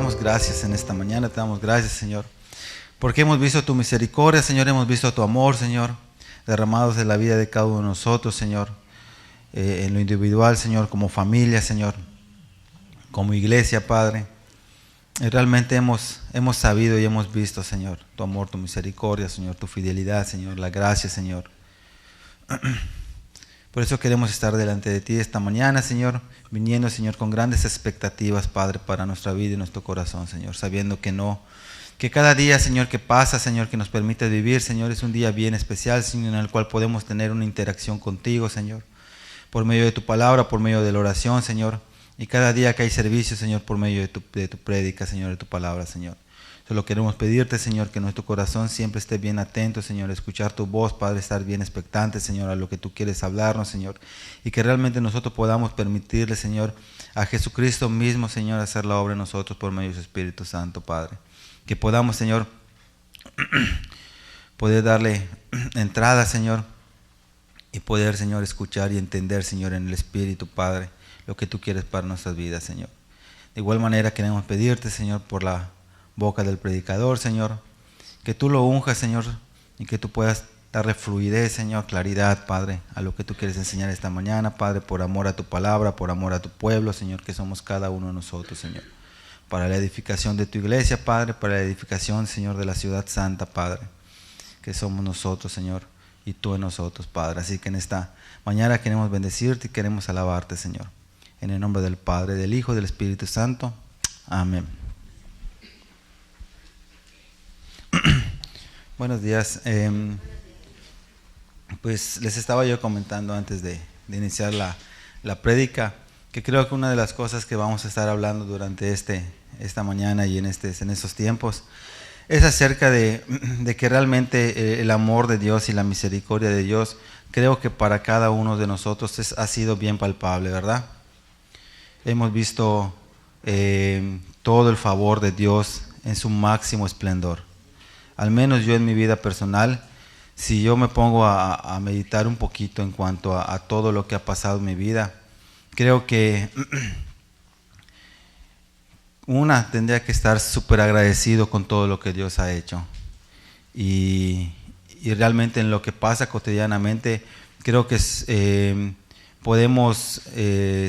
damos gracias en esta mañana, te damos gracias, Señor, porque hemos visto tu misericordia, Señor, hemos visto tu amor, Señor, derramados en la vida de cada uno de nosotros, Señor, en lo individual, Señor, como familia, Señor, como iglesia, Padre. Y realmente hemos sabido y hemos visto, Señor, tu amor, tu misericordia, Señor, tu fidelidad, Señor, la gracia, Señor. Por eso queremos estar delante de ti esta mañana, Señor, viniendo, Señor, con grandes expectativas, Padre, para nuestra vida y nuestro corazón, Señor, sabiendo que cada día, Señor, que pasa, Señor, que nos permite vivir, Señor, es un día bien especial, Señor, en el cual podemos tener una interacción contigo, Señor, por medio de tu palabra, por medio de la oración, Señor, y cada día que hay servicio, Señor, por medio de tu prédica, Señor, de tu palabra, Señor. Solo queremos pedirte, Señor, que nuestro corazón siempre esté bien atento, Señor, a escuchar tu voz, Padre, estar bien expectante, Señor, a lo que tú quieres hablarnos, Señor, y que realmente nosotros podamos permitirle, Señor, a Jesucristo mismo, Señor, hacer la obra en nosotros por medio de su Espíritu Santo, Padre. Que podamos, Señor, poder darle entrada, Señor, y poder, Señor, escuchar y entender, Señor, en el Espíritu, Padre, lo que tú quieres para nuestras vidas, Señor. De igual manera queremos pedirte, Señor, por la boca del predicador, Señor, que tú lo unjas, Señor, y que tú puedas darle fluidez, Señor, claridad, Padre, a lo que tú quieres enseñar esta mañana, Padre, por amor a tu palabra, por amor a tu pueblo, Señor, que somos cada uno de nosotros, Señor, para la edificación de tu iglesia, Padre, para la edificación, Señor, de la ciudad santa, Padre, que somos nosotros, Señor, y tú en nosotros, Padre. Así que en esta mañana queremos bendecirte y queremos alabarte, Señor, en el nombre del Padre, del Hijo y del Espíritu Santo. Amén. Buenos días. Pues les estaba yo comentando antes de iniciar la prédica, que creo que una de las cosas que vamos a estar hablando durante esta mañana y en estos tiempos es acerca de que realmente el amor de Dios y la misericordia de Dios, creo que para cada uno de nosotros ha sido bien palpable, ¿verdad? Hemos visto todo el favor de Dios en su máximo esplendor. Al menos yo en mi vida personal, si yo me pongo a meditar un poquito en cuanto a todo lo que ha pasado en mi vida, creo que tendría que estar súper agradecido con todo lo que Dios ha hecho. Y realmente en lo que pasa cotidianamente, creo que podemos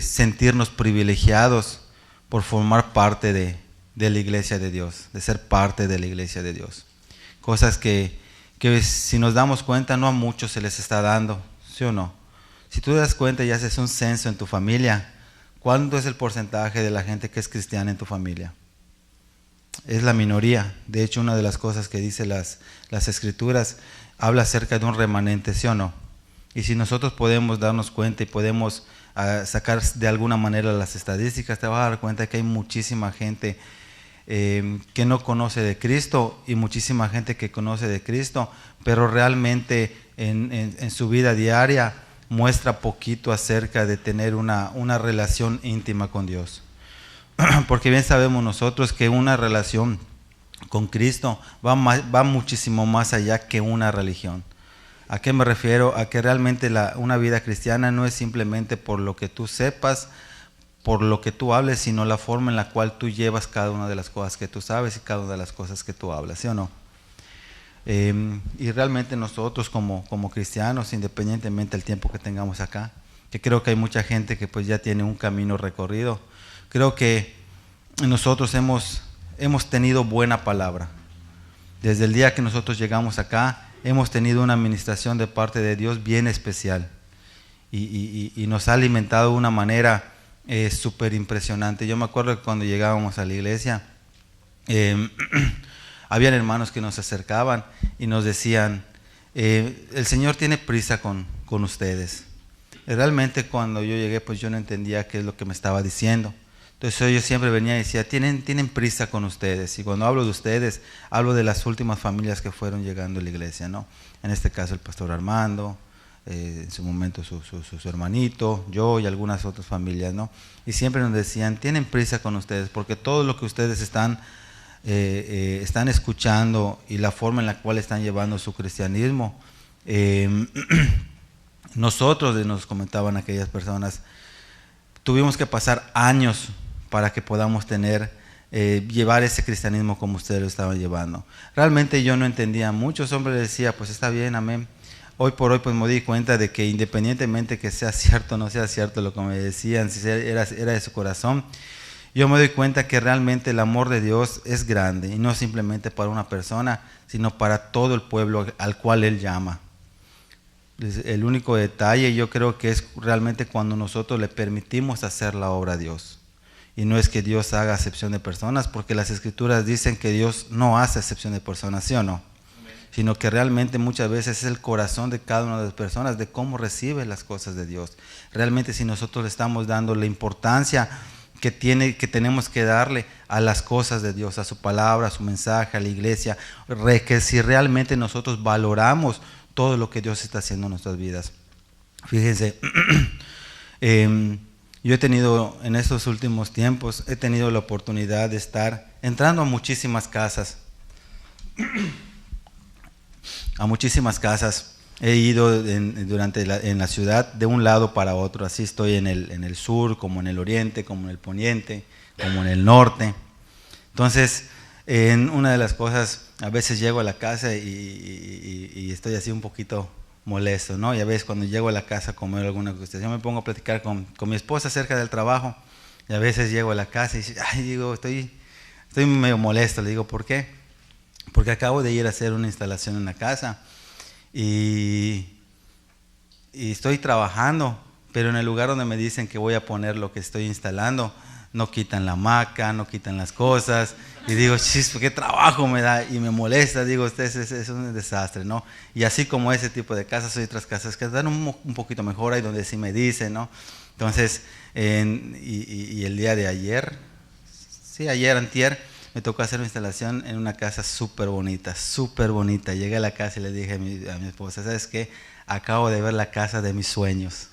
sentirnos privilegiados por formar parte de la iglesia de Dios, de ser parte de la iglesia de Dios. Cosas que si nos damos cuenta, no a muchos se les está dando, ¿sí o no? Si tú te das cuenta y haces un censo en tu familia, ¿cuánto es el porcentaje de la gente que es cristiana en tu familia? Es la minoría. De hecho, una de las cosas que dice las Escrituras habla acerca de un remanente, ¿sí o no? Y si nosotros podemos darnos cuenta y podemos sacar de alguna manera las estadísticas, te vas a dar cuenta que hay muchísima gente que no conoce de Cristo y muchísima gente que conoce de Cristo, pero realmente en su vida diaria muestra poquito acerca de tener una relación íntima con Dios. Porque bien sabemos nosotros que una relación con Cristo va muchísimo más allá que una religión. ¿A qué me refiero? A que realmente una vida cristiana no es simplemente por lo que tú sepas, por lo que tú hables, sino la forma en la cual tú llevas cada una de las cosas que tú sabes y cada una de las cosas que tú hablas, ¿sí o no? Y realmente nosotros como cristianos, independientemente del tiempo que tengamos acá, que creo que hay mucha gente que pues ya tiene un camino recorrido, creo que nosotros hemos tenido buena palabra. Desde el día que nosotros llegamos acá, hemos tenido una administración de parte de Dios bien especial y nos ha alimentado de una manera súper impresionante. Yo me acuerdo que cuando llegábamos a la iglesia, habían hermanos que nos acercaban y nos decían, el Señor tiene prisa con ustedes. Y realmente cuando yo llegué, pues yo no entendía qué es lo que me estaba diciendo. Entonces yo siempre venía y decía, tienen prisa con ustedes. Y cuando hablo de ustedes, hablo de las últimas familias que fueron llegando a la iglesia, ¿no? En este caso el pastor Armando, en su momento su hermanito, yo y algunas otras familias, ¿no? Y siempre nos decían, tienen prisa con ustedes, porque todo lo que ustedes están escuchando y la forma en la cual están llevando su cristianismo, nosotros, nos comentaban aquellas personas, tuvimos que pasar años para que podamos tener llevar ese cristianismo como ustedes lo estaban llevando. Realmente yo no entendía. Muchos hombres decían, pues está bien, amén. Hoy por hoy pues me di cuenta de que independientemente que sea cierto o no sea cierto lo que me decían, si era de su corazón, yo me doy cuenta que realmente el amor de Dios es grande y no simplemente para una persona, sino para todo el pueblo al cual Él llama. El único detalle yo creo que es realmente cuando nosotros le permitimos hacer la obra a Dios. Y no es que Dios haga acepción de personas, porque las Escrituras dicen que Dios no hace acepción de personas, ¿sí o no? Sino que realmente muchas veces es el corazón de cada una de las personas, de cómo recibe las cosas de Dios. Realmente si nosotros le estamos dando la importancia que tenemos que darle a las cosas de Dios, a su palabra, a su mensaje, a la iglesia, que si realmente nosotros valoramos todo lo que Dios está haciendo en nuestras vidas. Fíjense, yo he tenido en estos últimos tiempos, he tenido la oportunidad de estar entrando a muchísimas casas. A muchísimas casas he ido en la ciudad de un lado para otro. Así estoy en el sur, como en el oriente, como en el poniente, como en el norte. Entonces, en una de las cosas, a veces llego a la casa y estoy así un poquito molesto, ¿no? Y a veces cuando llego a la casa a comer alguna cuestión, yo me pongo a platicar con mi esposa acerca del trabajo. Y a veces llego a la casa y digo, estoy medio molesto. Le digo, ¿por qué? Porque acabo de ir a hacer una instalación en la casa y estoy trabajando, pero en el lugar donde me dicen que voy a poner lo que estoy instalando, no quitan la hamaca, no quitan las cosas, y digo, chis, ¿qué trabajo me da? Y me molesta, digo, es un desastre, ¿no? Y así como ese tipo de casas, hay otras casas que dan un poquito mejor, ahí donde sí me dicen, ¿no? Entonces, y el día de ayer, antier, me tocó hacer una instalación en una casa súper bonita, súper bonita. Llegué a la casa y le dije a mi esposa, ¿sabes qué? Acabo de ver la casa de mis sueños.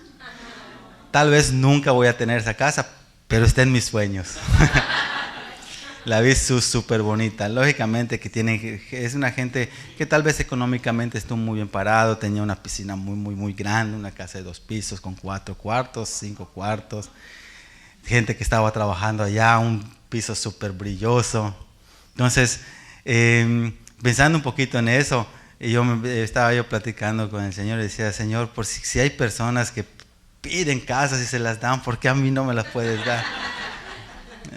Tal vez nunca voy a tener esa casa, pero está en mis sueños. La vi súper bonita. Lógicamente que es una gente que tal vez económicamente estuvo muy bien parado, tenía una piscina muy grande, una casa de 2 pisos con 4 cuartos, 5 cuartos. Gente que estaba trabajando allá, un piso súper brilloso. Entonces, pensando un poquito en eso, estaba yo platicando con el Señor y decía, Señor, por si hay personas que piden casas y se las dan, ¿por qué a mí no me las puedes dar?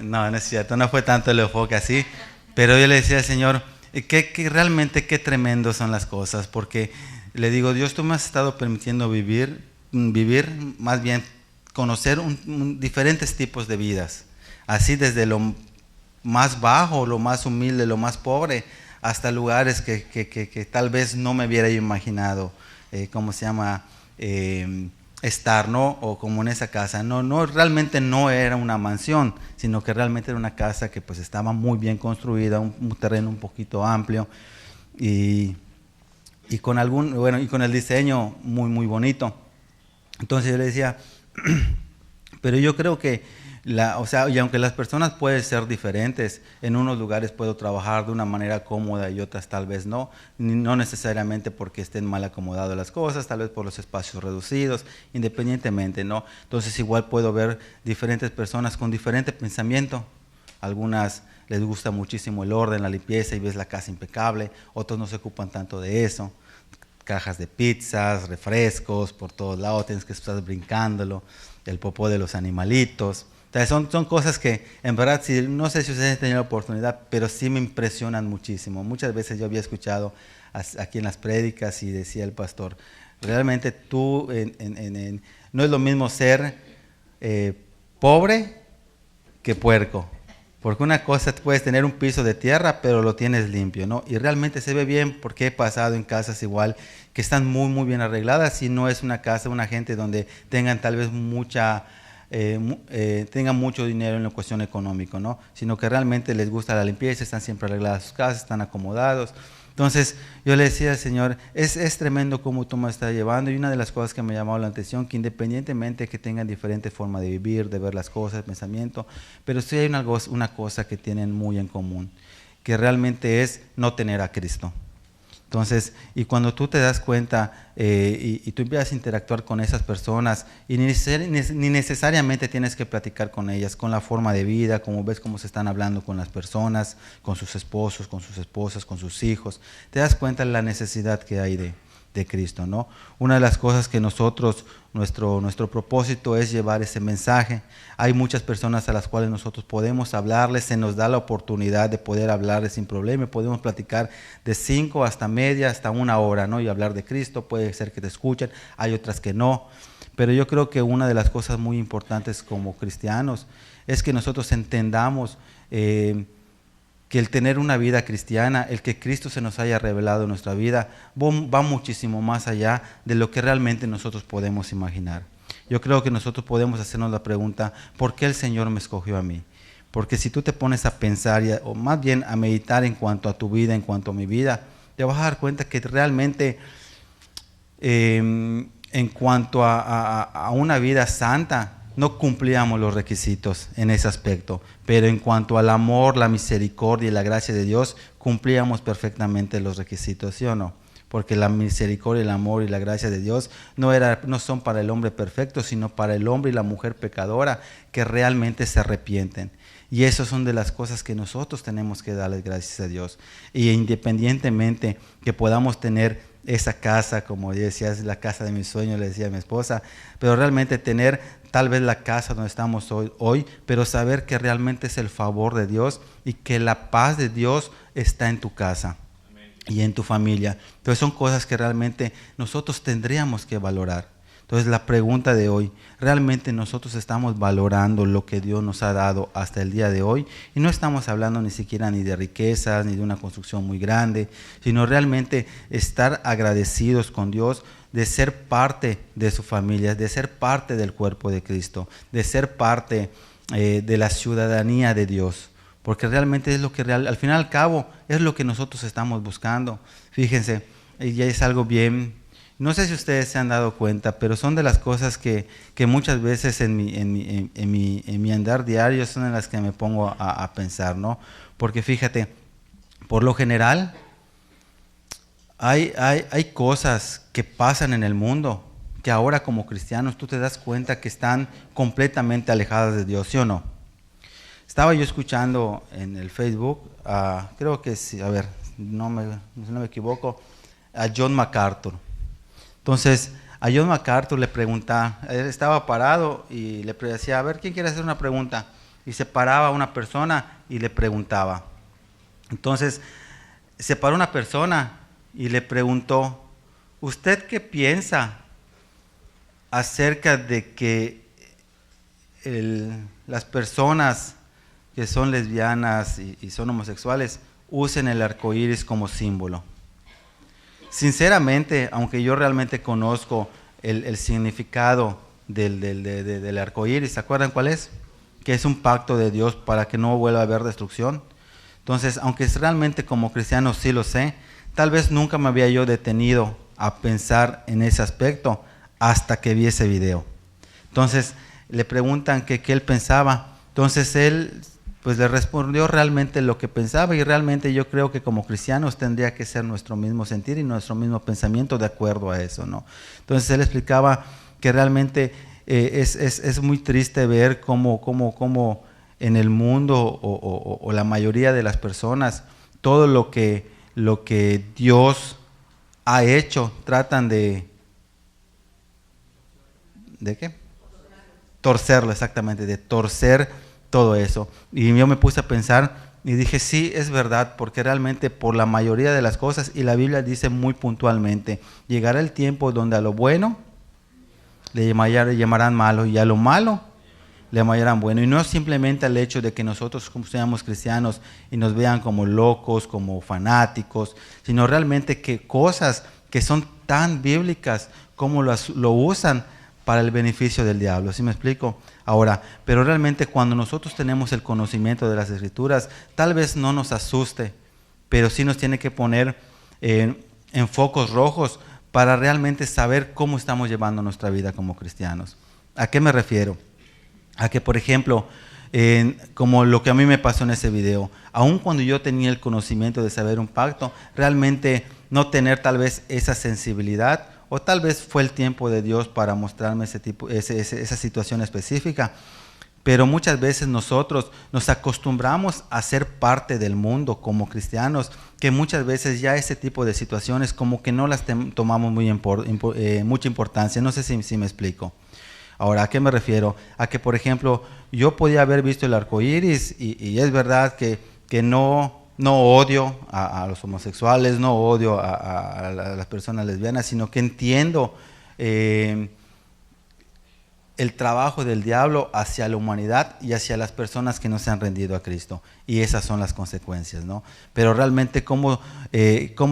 No, no es cierto, no fue tanto el enfoque así, pero yo le decía al Señor, que realmente qué tremendo son las cosas, porque le digo, Dios, tú me has estado permitiendo vivir más bien conocer diferentes tipos de vidas, así desde lo más bajo, lo más humilde, lo más pobre, hasta lugares que tal vez no me hubiera yo imaginado, estar, ¿no? O como en esa casa. No, realmente no era una mansión, sino que realmente era una casa que pues estaba muy bien construida, un terreno un poquito amplio y con el diseño muy bonito. Entonces yo le decía, pero yo creo que y aunque las personas pueden ser diferentes, en unos lugares puedo trabajar de una manera cómoda y otras tal vez no necesariamente porque estén mal acomodadas las cosas, tal vez por los espacios reducidos, independientemente, ¿no? Entonces igual puedo ver diferentes personas con diferente pensamiento. Algunas les gusta muchísimo el orden, la limpieza y ves la casa impecable, otros no se ocupan tanto de eso. Cajas de pizzas, refrescos por todos lados, tienes que estar brincándolo, el popó de los animalitos. Entonces son cosas que en verdad, no sé si ustedes han tenido la oportunidad, pero sí me impresionan muchísimo. Muchas veces yo había escuchado aquí en las prédicas y decía el pastor, realmente tú, no es lo mismo ser pobre que puerco. Porque una cosa, puedes tener un piso de tierra, pero lo tienes limpio, ¿no? Y realmente se ve bien, porque he pasado en casas igual que están muy bien arregladas, y no es una casa, una gente donde tengan tal vez tengan mucho dinero en la cuestión económica, ¿no? Sino que realmente les gusta la limpieza, están siempre arregladas sus casas, están acomodados. Entonces yo le decía al Señor, es tremendo cómo tú me estás llevando, y una de las cosas que me llamó la atención, que independientemente que tengan diferente forma de vivir, de ver las cosas, de pensamiento, pero sí hay una cosa que tienen muy en común, que realmente es no tener a Cristo. Entonces, y cuando tú te das cuenta y tú empiezas a interactuar con esas personas, y ni necesariamente tienes que platicar con ellas, con la forma de vida, como ves cómo se están hablando con las personas, con sus esposos, con sus esposas, con sus hijos, te das cuenta de la necesidad que hay de Cristo, ¿no? Una de las cosas que nosotros, nuestro propósito es llevar ese mensaje. Hay muchas personas a las cuales nosotros podemos hablarles, se nos da la oportunidad de poder hablarles sin problema, podemos platicar de 5 hasta media, hasta 1 hora, ¿no? Y hablar de Cristo, puede ser que te escuchen, hay otras que no, pero yo creo que una de las cosas muy importantes como cristianos es que nosotros entendamos que el tener una vida cristiana, el que Cristo se nos haya revelado en nuestra vida, va muchísimo más allá de lo que realmente nosotros podemos imaginar. Yo creo que nosotros podemos hacernos la pregunta, ¿por qué el Señor me escogió a mí? Porque si tú te pones a pensar, o más bien a meditar en cuanto a tu vida, en cuanto a mi vida, te vas a dar cuenta que realmente en cuanto a una vida santa, no cumplíamos los requisitos en ese aspecto, pero en cuanto al amor, la misericordia y la gracia de Dios, cumplíamos perfectamente los requisitos, ¿sí o no? Porque la misericordia, el amor y la gracia de Dios no son para el hombre perfecto, sino para el hombre y la mujer pecadora que realmente se arrepienten. Y esas son de las cosas que nosotros tenemos que darles gracias a Dios. Y independientemente que podamos tener esa casa, como decía, es la casa de mis sueños, le decía a mi esposa, pero realmente tener tal vez la casa donde estamos hoy, pero saber que realmente es el favor de Dios y que la paz de Dios está en tu casa. Amén. Y en tu familia. Entonces son cosas que realmente nosotros tendríamos que valorar. Entonces la pregunta de hoy, ¿realmente nosotros estamos valorando lo que Dios nos ha dado hasta el día de hoy? Y no estamos hablando ni siquiera ni de riquezas, ni de una construcción muy grande, sino realmente estar agradecidos con Dios de ser parte de su familia, de ser parte del cuerpo de Cristo, de ser parte de la ciudadanía de Dios. Porque realmente es lo que al fin y al cabo es lo que nosotros estamos buscando. Fíjense, ya es algo bien. No sé si ustedes se han dado cuenta, pero son de las cosas que muchas veces en mi andar diario son en las que me pongo a pensar, ¿no? Porque fíjate, por lo general hay cosas que pasan en el mundo que ahora como cristianos tú te das cuenta que están completamente alejadas de Dios, ¿sí o no? Estaba yo escuchando en el Facebook, creo que sí, a ver, si no me equivoco, a John MacArthur. Entonces, a John MacArthur le preguntaba, él estaba parado y le decía, a ver, ¿quién quiere hacer una pregunta? Y se paraba una persona y le preguntaba. Entonces, se paró una persona y le preguntó, ¿usted qué piensa acerca de que las personas que son lesbianas y son homosexuales usen el arco iris como símbolo? Sinceramente, aunque yo realmente conozco el significado del arco iris, ¿se acuerdan cuál es? Que es un pacto de Dios para que no vuelva a haber destrucción. Entonces, aunque realmente como cristiano sí lo sé, tal vez nunca me había yo detenido a pensar en ese aspecto hasta que vi ese video. Entonces, le preguntan qué él pensaba. Entonces, él pues le respondió realmente lo que pensaba, y realmente yo creo que como cristianos tendría que ser nuestro mismo sentir y nuestro mismo pensamiento de acuerdo a eso, ¿no? Entonces él explicaba que realmente es muy triste ver cómo en el mundo o la mayoría de las personas todo lo que Dios ha hecho tratan ¿de qué? Torcerlo, exactamente, de torcer todo eso. Y yo me puse a pensar y dije, sí, es verdad, porque realmente por la mayoría de las cosas, y la Biblia dice muy puntualmente, llegará el tiempo donde a lo bueno le llamarán malo, y a lo malo le llamarán bueno. Y no es simplemente el hecho de que nosotros seamos cristianos y nos vean como locos, como fanáticos, sino realmente que cosas que son tan bíblicas como lo usan para el beneficio del diablo. ¿Sí me explico? Ahora, pero realmente cuando nosotros tenemos el conocimiento de las Escrituras, tal vez no nos asuste, pero sí nos tiene que poner en focos rojos para realmente saber cómo estamos llevando nuestra vida como cristianos. ¿A qué me refiero? A que, por ejemplo, como lo que a mí me pasó en ese video. Aun cuando yo tenía el conocimiento de saber un pacto, realmente no tener tal vez esa sensibilidad, o tal vez fue el tiempo de Dios para mostrarme esa situación específica. Pero muchas veces nosotros nos acostumbramos a ser parte del mundo como cristianos, que muchas veces ya ese tipo de situaciones como que no las tomamos mucha importancia. No sé si me explico. Ahora, ¿a qué me refiero? A que, por ejemplo, yo podía haber visto el arco iris y es verdad que no odio a los homosexuales, no odio a las personas lesbianas, sino que entiendo el trabajo del diablo hacia la humanidad y hacia las personas que no se han rendido a Cristo. Y esas son las consecuencias, ¿no? Pero realmente cómo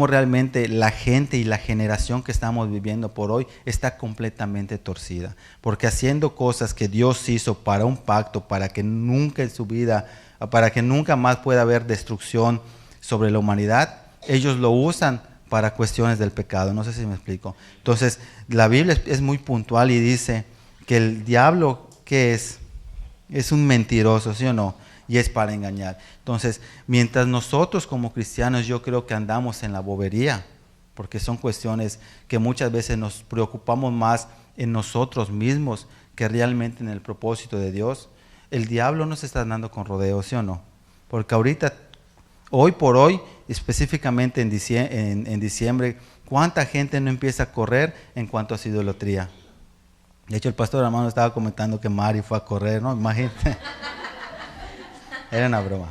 realmente la gente y la generación que estamos viviendo por hoy está completamente torcida. Porque haciendo cosas que Dios hizo para un pacto, para que nunca en su vida, para que nunca más pueda haber destrucción sobre la humanidad, ellos lo usan para cuestiones del pecado. No sé si me explico. Entonces, la Biblia es muy puntual y dice que el diablo, ¿qué es? Es un mentiroso, ¿sí o no? Y es para engañar. Entonces, mientras nosotros como cristianos yo creo que andamos en la bobería, porque son cuestiones que muchas veces nos preocupamos más en nosotros mismos que realmente en el propósito de Dios, el diablo no se está dando con rodeos, ¿sí o no? Porque ahorita, hoy por hoy, específicamente en diciembre, ¿cuánta gente no empieza a correr en cuanto a su idolatría? De hecho, el pastor hermano estaba comentando que Mari fue a correr, ¿no? Imagínate. Era una broma.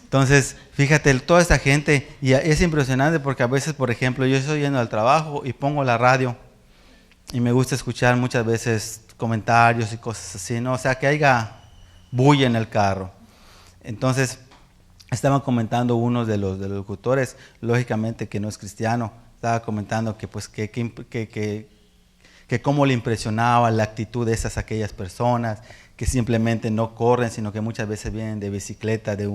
Entonces, fíjate, toda esta gente, y es impresionante porque a veces, por ejemplo, yo estoy yendo al trabajo y pongo la radio y me gusta escuchar muchas veces comentarios y cosas así, ¿no? O sea, que haya bulla en el carro. Entonces, estaban comentando unos de los locutores, lógicamente que no es cristiano, estaba comentando que pues que cómo le impresionaba la actitud de aquellas personas que simplemente no corren, sino que muchas veces vienen de bicicleta de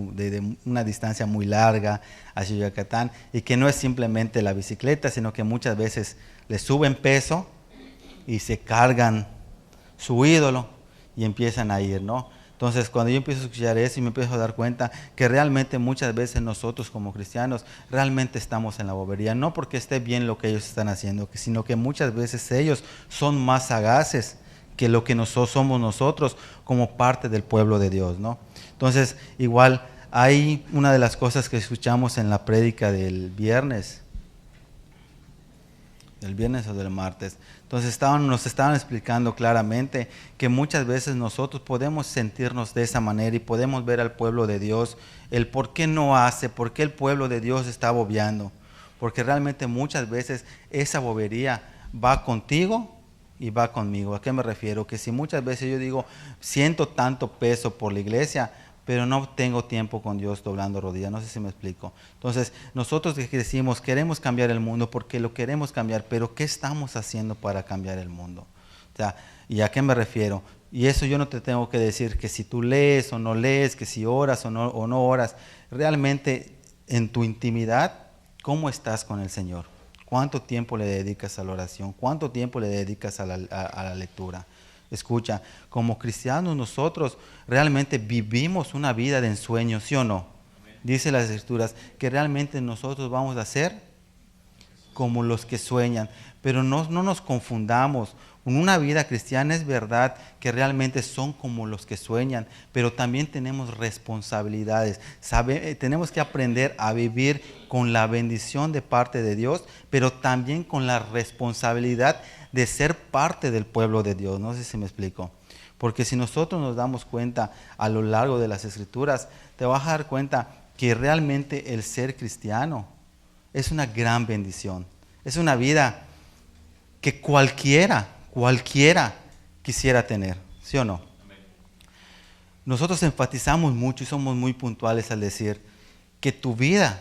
una distancia muy larga hacia Yucatán, y que no es simplemente la bicicleta, sino que muchas veces le suben peso y se cargan su ídolo y empiezan a ir, ¿no? Entonces, cuando yo empiezo a escuchar eso y me empiezo a dar cuenta que realmente muchas veces nosotros como cristianos realmente estamos en la bobería, no porque esté bien lo que ellos están haciendo, sino que muchas veces ellos son más sagaces que lo que somos nosotros como parte del pueblo de Dios, ¿no? Entonces, igual, hay una de las cosas que escuchamos en la prédica del viernes o del martes. Entonces nos estaban explicando claramente que muchas veces nosotros podemos sentirnos de esa manera y podemos ver al pueblo de Dios el por qué no hace, por qué el pueblo de Dios está bobeando. Porque realmente muchas veces esa bobería va contigo y va conmigo. ¿A qué me refiero? Que si muchas veces yo digo, siento tanto peso por la iglesia, pero no tengo tiempo con Dios doblando rodillas, no sé si me explico. Entonces, nosotros que decimos, queremos cambiar el mundo porque lo queremos cambiar, pero ¿qué estamos haciendo para cambiar el mundo? O sea, ¿y a qué me refiero? Y eso yo no te tengo que decir que si tú lees o no lees, que si oras o no oras, realmente en tu intimidad, ¿cómo estás con el Señor? ¿Cuánto tiempo le dedicas a la oración? ¿Cuánto tiempo le dedicas a la lectura? Escucha, como cristianos nosotros realmente vivimos una vida de ensueño, ¿sí o no? Dice las Escrituras que realmente nosotros vamos a ser como los que sueñan, pero no nos confundamos. En una vida cristiana es verdad que realmente son como los que sueñan, pero también tenemos responsabilidades. Tenemos que aprender a vivir con la bendición de parte de Dios, pero también con la responsabilidad de ser parte del pueblo de Dios. No sé si me explico. Porque si nosotros nos damos cuenta a lo largo de las Escrituras, te vas a dar cuenta que realmente el ser cristiano es una gran bendición. Es una vida que cualquiera quisiera tener, ¿sí o no? Amén. Nosotros enfatizamos mucho y somos muy puntuales al decir que tu vida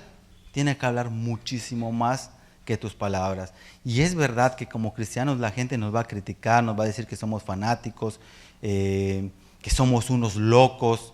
tiene que hablar muchísimo más que tus palabras. Y es verdad que como cristianos la gente nos va a criticar, nos va a decir que somos fanáticos, que somos unos locos,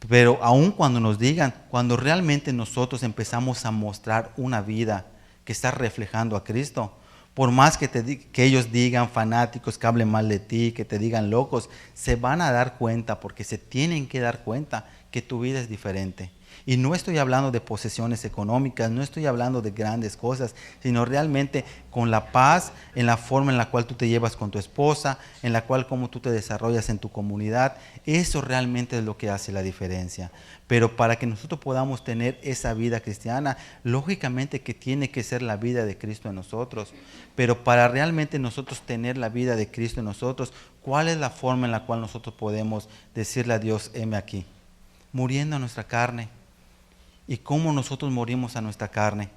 pero aun cuando nos digan, cuando realmente nosotros empezamos a mostrar una vida que está reflejando a Cristo, Por más que ellos digan fanáticos, que hablen mal de ti, que te digan locos, se van a dar cuenta, porque se tienen que dar cuenta que tu vida es diferente. Y no estoy hablando de posesiones económicas, no estoy hablando de grandes cosas, sino realmente con la paz, en la forma en la cual tú te llevas con tu esposa, en la cual cómo tú te desarrollas en tu comunidad. Eso realmente es lo que hace la diferencia. Pero para que nosotros podamos tener esa vida cristiana, lógicamente que tiene que ser la vida de Cristo en nosotros. Pero para realmente nosotros tener la vida de Cristo en nosotros, ¿cuál es la forma en la cual nosotros podemos decirle a Dios, heme aquí? Muriendo a nuestra carne. ¿Y cómo nosotros morimos a nuestra carne?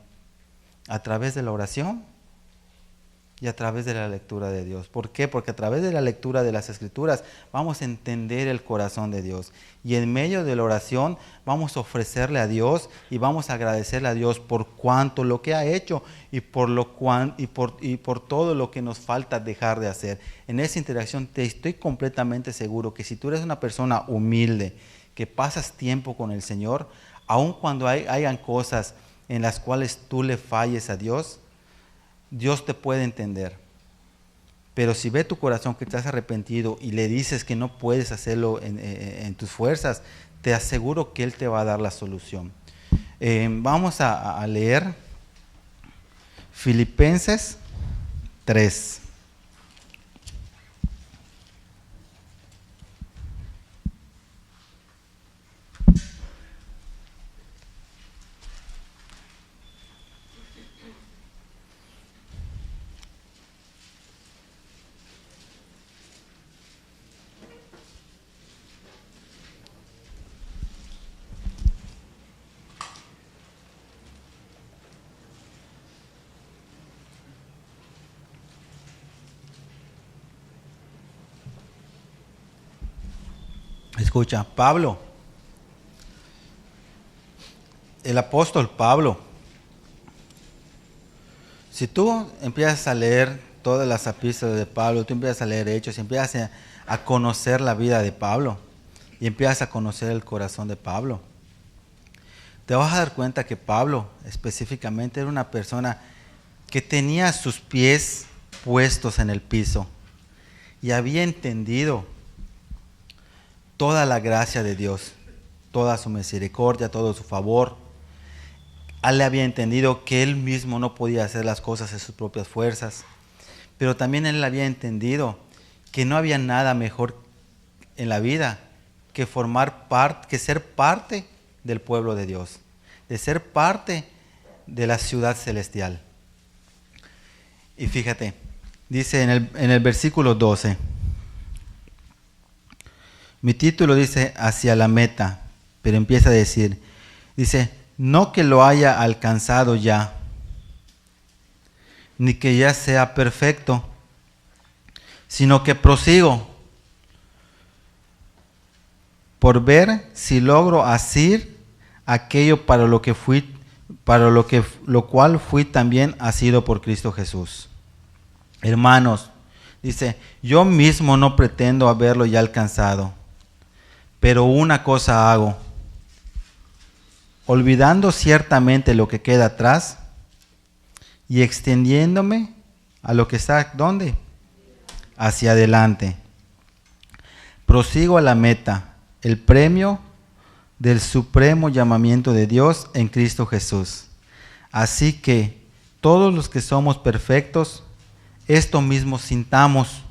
A través de la oración y a través de la lectura de Dios. ¿Por qué? Porque a través de la lectura de las Escrituras vamos a entender el corazón de Dios. Y en medio de la oración vamos a ofrecerle a Dios y vamos a agradecerle a Dios por cuanto lo que ha hecho y por todo lo que nos falta dejar de hacer. En esa interacción te estoy completamente seguro que si tú eres una persona humilde, que pasas tiempo con el Señor, aun cuando hayan cosas en las cuales tú le falles a Dios, Dios te puede entender. Pero si ve tu corazón que estás arrepentido y le dices que no puedes hacerlo en tus fuerzas, te aseguro que Él te va a dar la solución. Vamos a leer Filipenses 3. Escucha, Pablo, el apóstol Pablo, si tú empiezas a leer todas las epístolas de Pablo, tú empiezas a leer Hechos, empiezas a conocer la vida de Pablo y empiezas a conocer el corazón de Pablo, te vas a dar cuenta que Pablo específicamente era una persona que tenía sus pies puestos en el piso y había entendido toda la gracia de Dios, toda su misericordia, todo su favor. Él había entendido que él mismo no podía hacer las cosas en sus propias fuerzas, pero también él había entendido que no había nada mejor en la vida que que ser parte del pueblo de Dios, de ser parte de la ciudad celestial. Y fíjate, dice en el versículo 12, mi título dice hacia la meta, pero empieza a decir, dice, no que lo haya alcanzado ya, ni que ya sea perfecto, sino que prosigo por ver si logro asir aquello para lo cual fui también asido por Cristo Jesús. Hermanos, dice, yo mismo no pretendo haberlo ya alcanzado, pero una cosa hago, olvidando ciertamente lo que queda atrás y extendiéndome a lo que está, ¿dónde? Hacia adelante. Prosigo a la meta, el premio del supremo llamamiento de Dios en Cristo Jesús. Así que todos los que somos perfectos, esto mismo sintamos.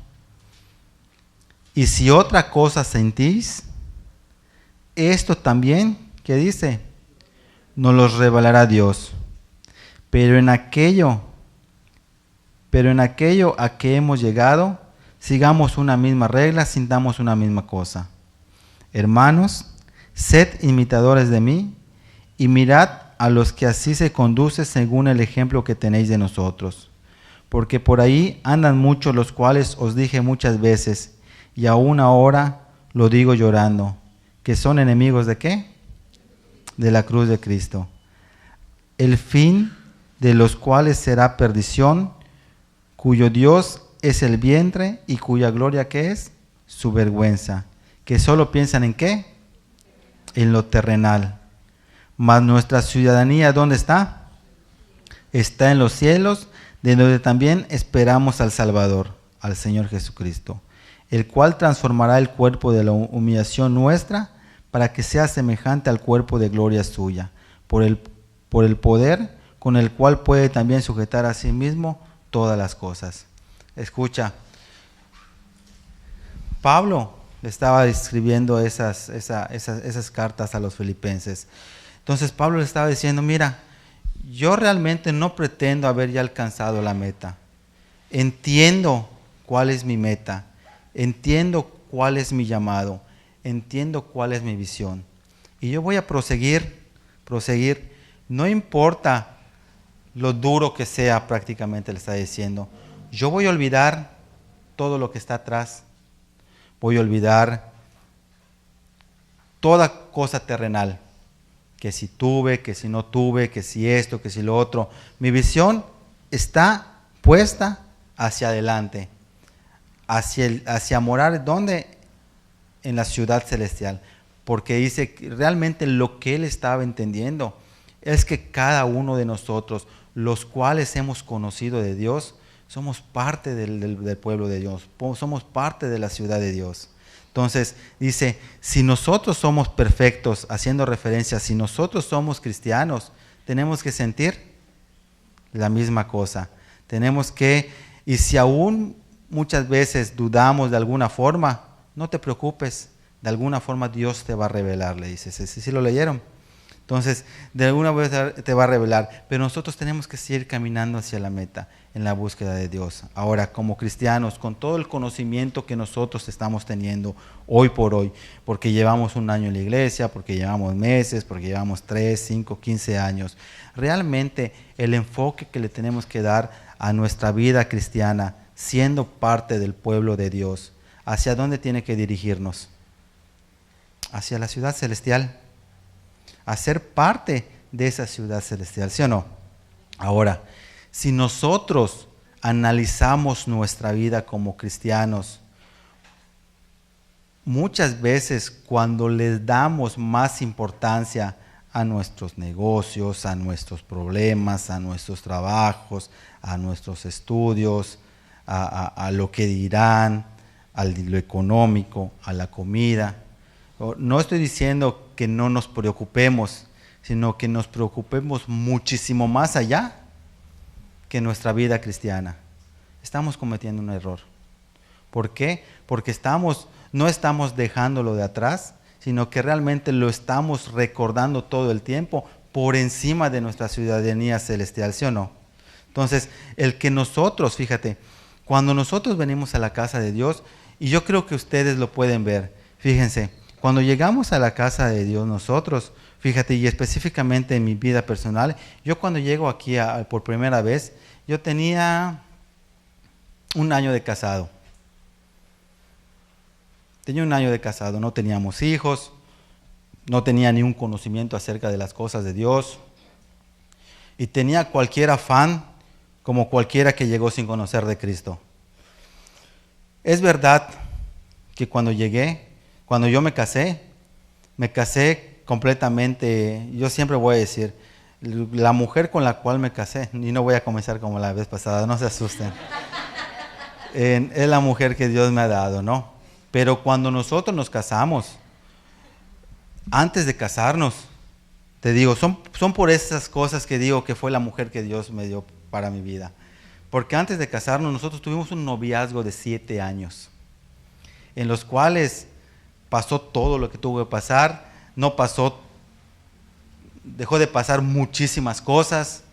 Y si otra cosa sentís, esto también, ¿qué dice? Nos los revelará Dios. Pero en aquello a que hemos llegado, sigamos una misma regla, sintamos una misma cosa. Hermanos, sed imitadores de mí y mirad a los que así se conducen según el ejemplo que tenéis de nosotros. Porque por ahí andan muchos los cuales os dije muchas veces, y aún ahora lo digo llorando, que son enemigos ¿de qué? De la cruz de Cristo. El fin de los cuales será perdición, cuyo Dios es el vientre y cuya gloria ¿qué es? Su vergüenza. Que solo piensan ¿en qué? En lo terrenal. Mas nuestra ciudadanía ¿dónde está? está en los cielos, de donde también esperamos al Salvador, al Señor Jesucristo, el cual transformará el cuerpo de la humillación nuestra para que sea semejante al cuerpo de gloria suya, por el poder con el cual puede también sujetar a sí mismo todas las cosas. Escucha, Pablo le estaba escribiendo esas cartas a los filipenses. Entonces Pablo le estaba diciendo, mira, yo realmente no pretendo haber ya alcanzado la meta. Entiendo cuál es mi meta, entiendo cuál es mi llamado, entiendo cuál es mi visión. Y yo voy a proseguir, no importa lo duro que sea, prácticamente le está diciendo. Yo voy a olvidar todo lo que está atrás. Voy a olvidar toda cosa terrenal. Que si tuve, que si no tuve, que si esto, que si lo otro. Mi visión está puesta hacia adelante. Hacia morar, ¿dónde? En la ciudad celestial. Porque dice que realmente lo que él estaba entendiendo es que cada uno de nosotros, los cuales hemos conocido de Dios, somos parte del pueblo de Dios, somos parte de la ciudad de Dios. Entonces dice, si nosotros somos perfectos, haciendo referencia, si nosotros somos cristianos, tenemos que sentir la misma cosa. Tenemos que, y si aún muchas veces dudamos de alguna forma, no te preocupes, de alguna forma Dios te va a revelar, le dice. ¿Sí lo leyeron? Entonces, de alguna vez te va a revelar, pero nosotros tenemos que seguir caminando hacia la meta, en la búsqueda de Dios. Ahora, como cristianos, con todo el conocimiento que nosotros estamos teniendo hoy por hoy, porque llevamos un año en la iglesia, porque llevamos meses, porque llevamos 3, 5, 15 años, realmente el enfoque que le tenemos que dar a nuestra vida cristiana, siendo parte del pueblo de Dios, ¿hacia dónde tiene que dirigirnos? Hacia la ciudad celestial. A ser parte de esa ciudad celestial, ¿sí o no? Ahora, si nosotros analizamos nuestra vida como cristianos, muchas veces cuando les damos más importancia a nuestros negocios, a nuestros problemas, a nuestros trabajos, a nuestros estudios, a lo que dirán, a lo económico, a la comida, no estoy diciendo que no nos preocupemos, sino que nos preocupemos muchísimo más allá que nuestra vida cristiana. Estamos cometiendo un error. ¿Por qué? Porque no estamos dejándolo de atrás, sino que realmente lo estamos recordando todo el tiempo por encima de nuestra ciudadanía celestial, ¿sí o no? Entonces, el que nosotros, fíjate, cuando nosotros venimos a la casa de Dios, y yo creo que ustedes lo pueden ver, fíjense, cuando llegamos a la casa de Dios nosotros, fíjate, y específicamente en mi vida personal, yo cuando llego aquí por primera vez, yo tenía 1 año de casado. Tenía 1 año de casado, no teníamos hijos, no tenía ni un conocimiento acerca de las cosas de Dios, y tenía cualquier afán, como cualquiera que llegó sin conocer de Cristo. Es verdad que cuando yo me casé completamente, yo siempre voy a decir, la mujer con la cual me casé, y no voy a comenzar como la vez pasada, no se asusten, es la mujer que Dios me ha dado, ¿no? Pero cuando nosotros nos casamos, antes de casarnos, te digo, son por esas cosas que digo que fue la mujer que Dios me dio para mi vida. Porque antes de casarnos nosotros tuvimos un noviazgo de 7 años, en los cuales pasó todo lo que tuvo que pasar, dejó de pasar muchísimas cosas.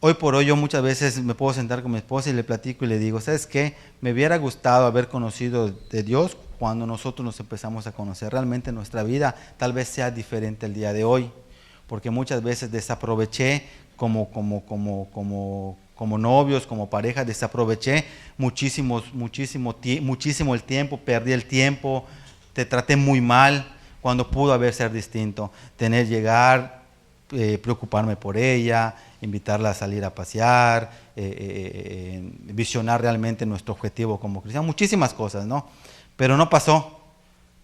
Hoy por hoy yo muchas veces me puedo sentar con mi esposa y le platico y le digo, ¿sabes qué? Me hubiera gustado haber conocido de Dios cuando nosotros nos empezamos a conocer. Realmente nuestra vida tal vez sea diferente el día de hoy, porque muchas veces desaproveché como novios, como pareja, desaproveché muchísimo el tiempo, perdí el tiempo, te traté muy mal cuando pudo haber ser distinto. Preocuparme por ella, invitarla a salir a pasear, visionar realmente nuestro objetivo como cristianos, muchísimas cosas, ¿no? Pero no pasó.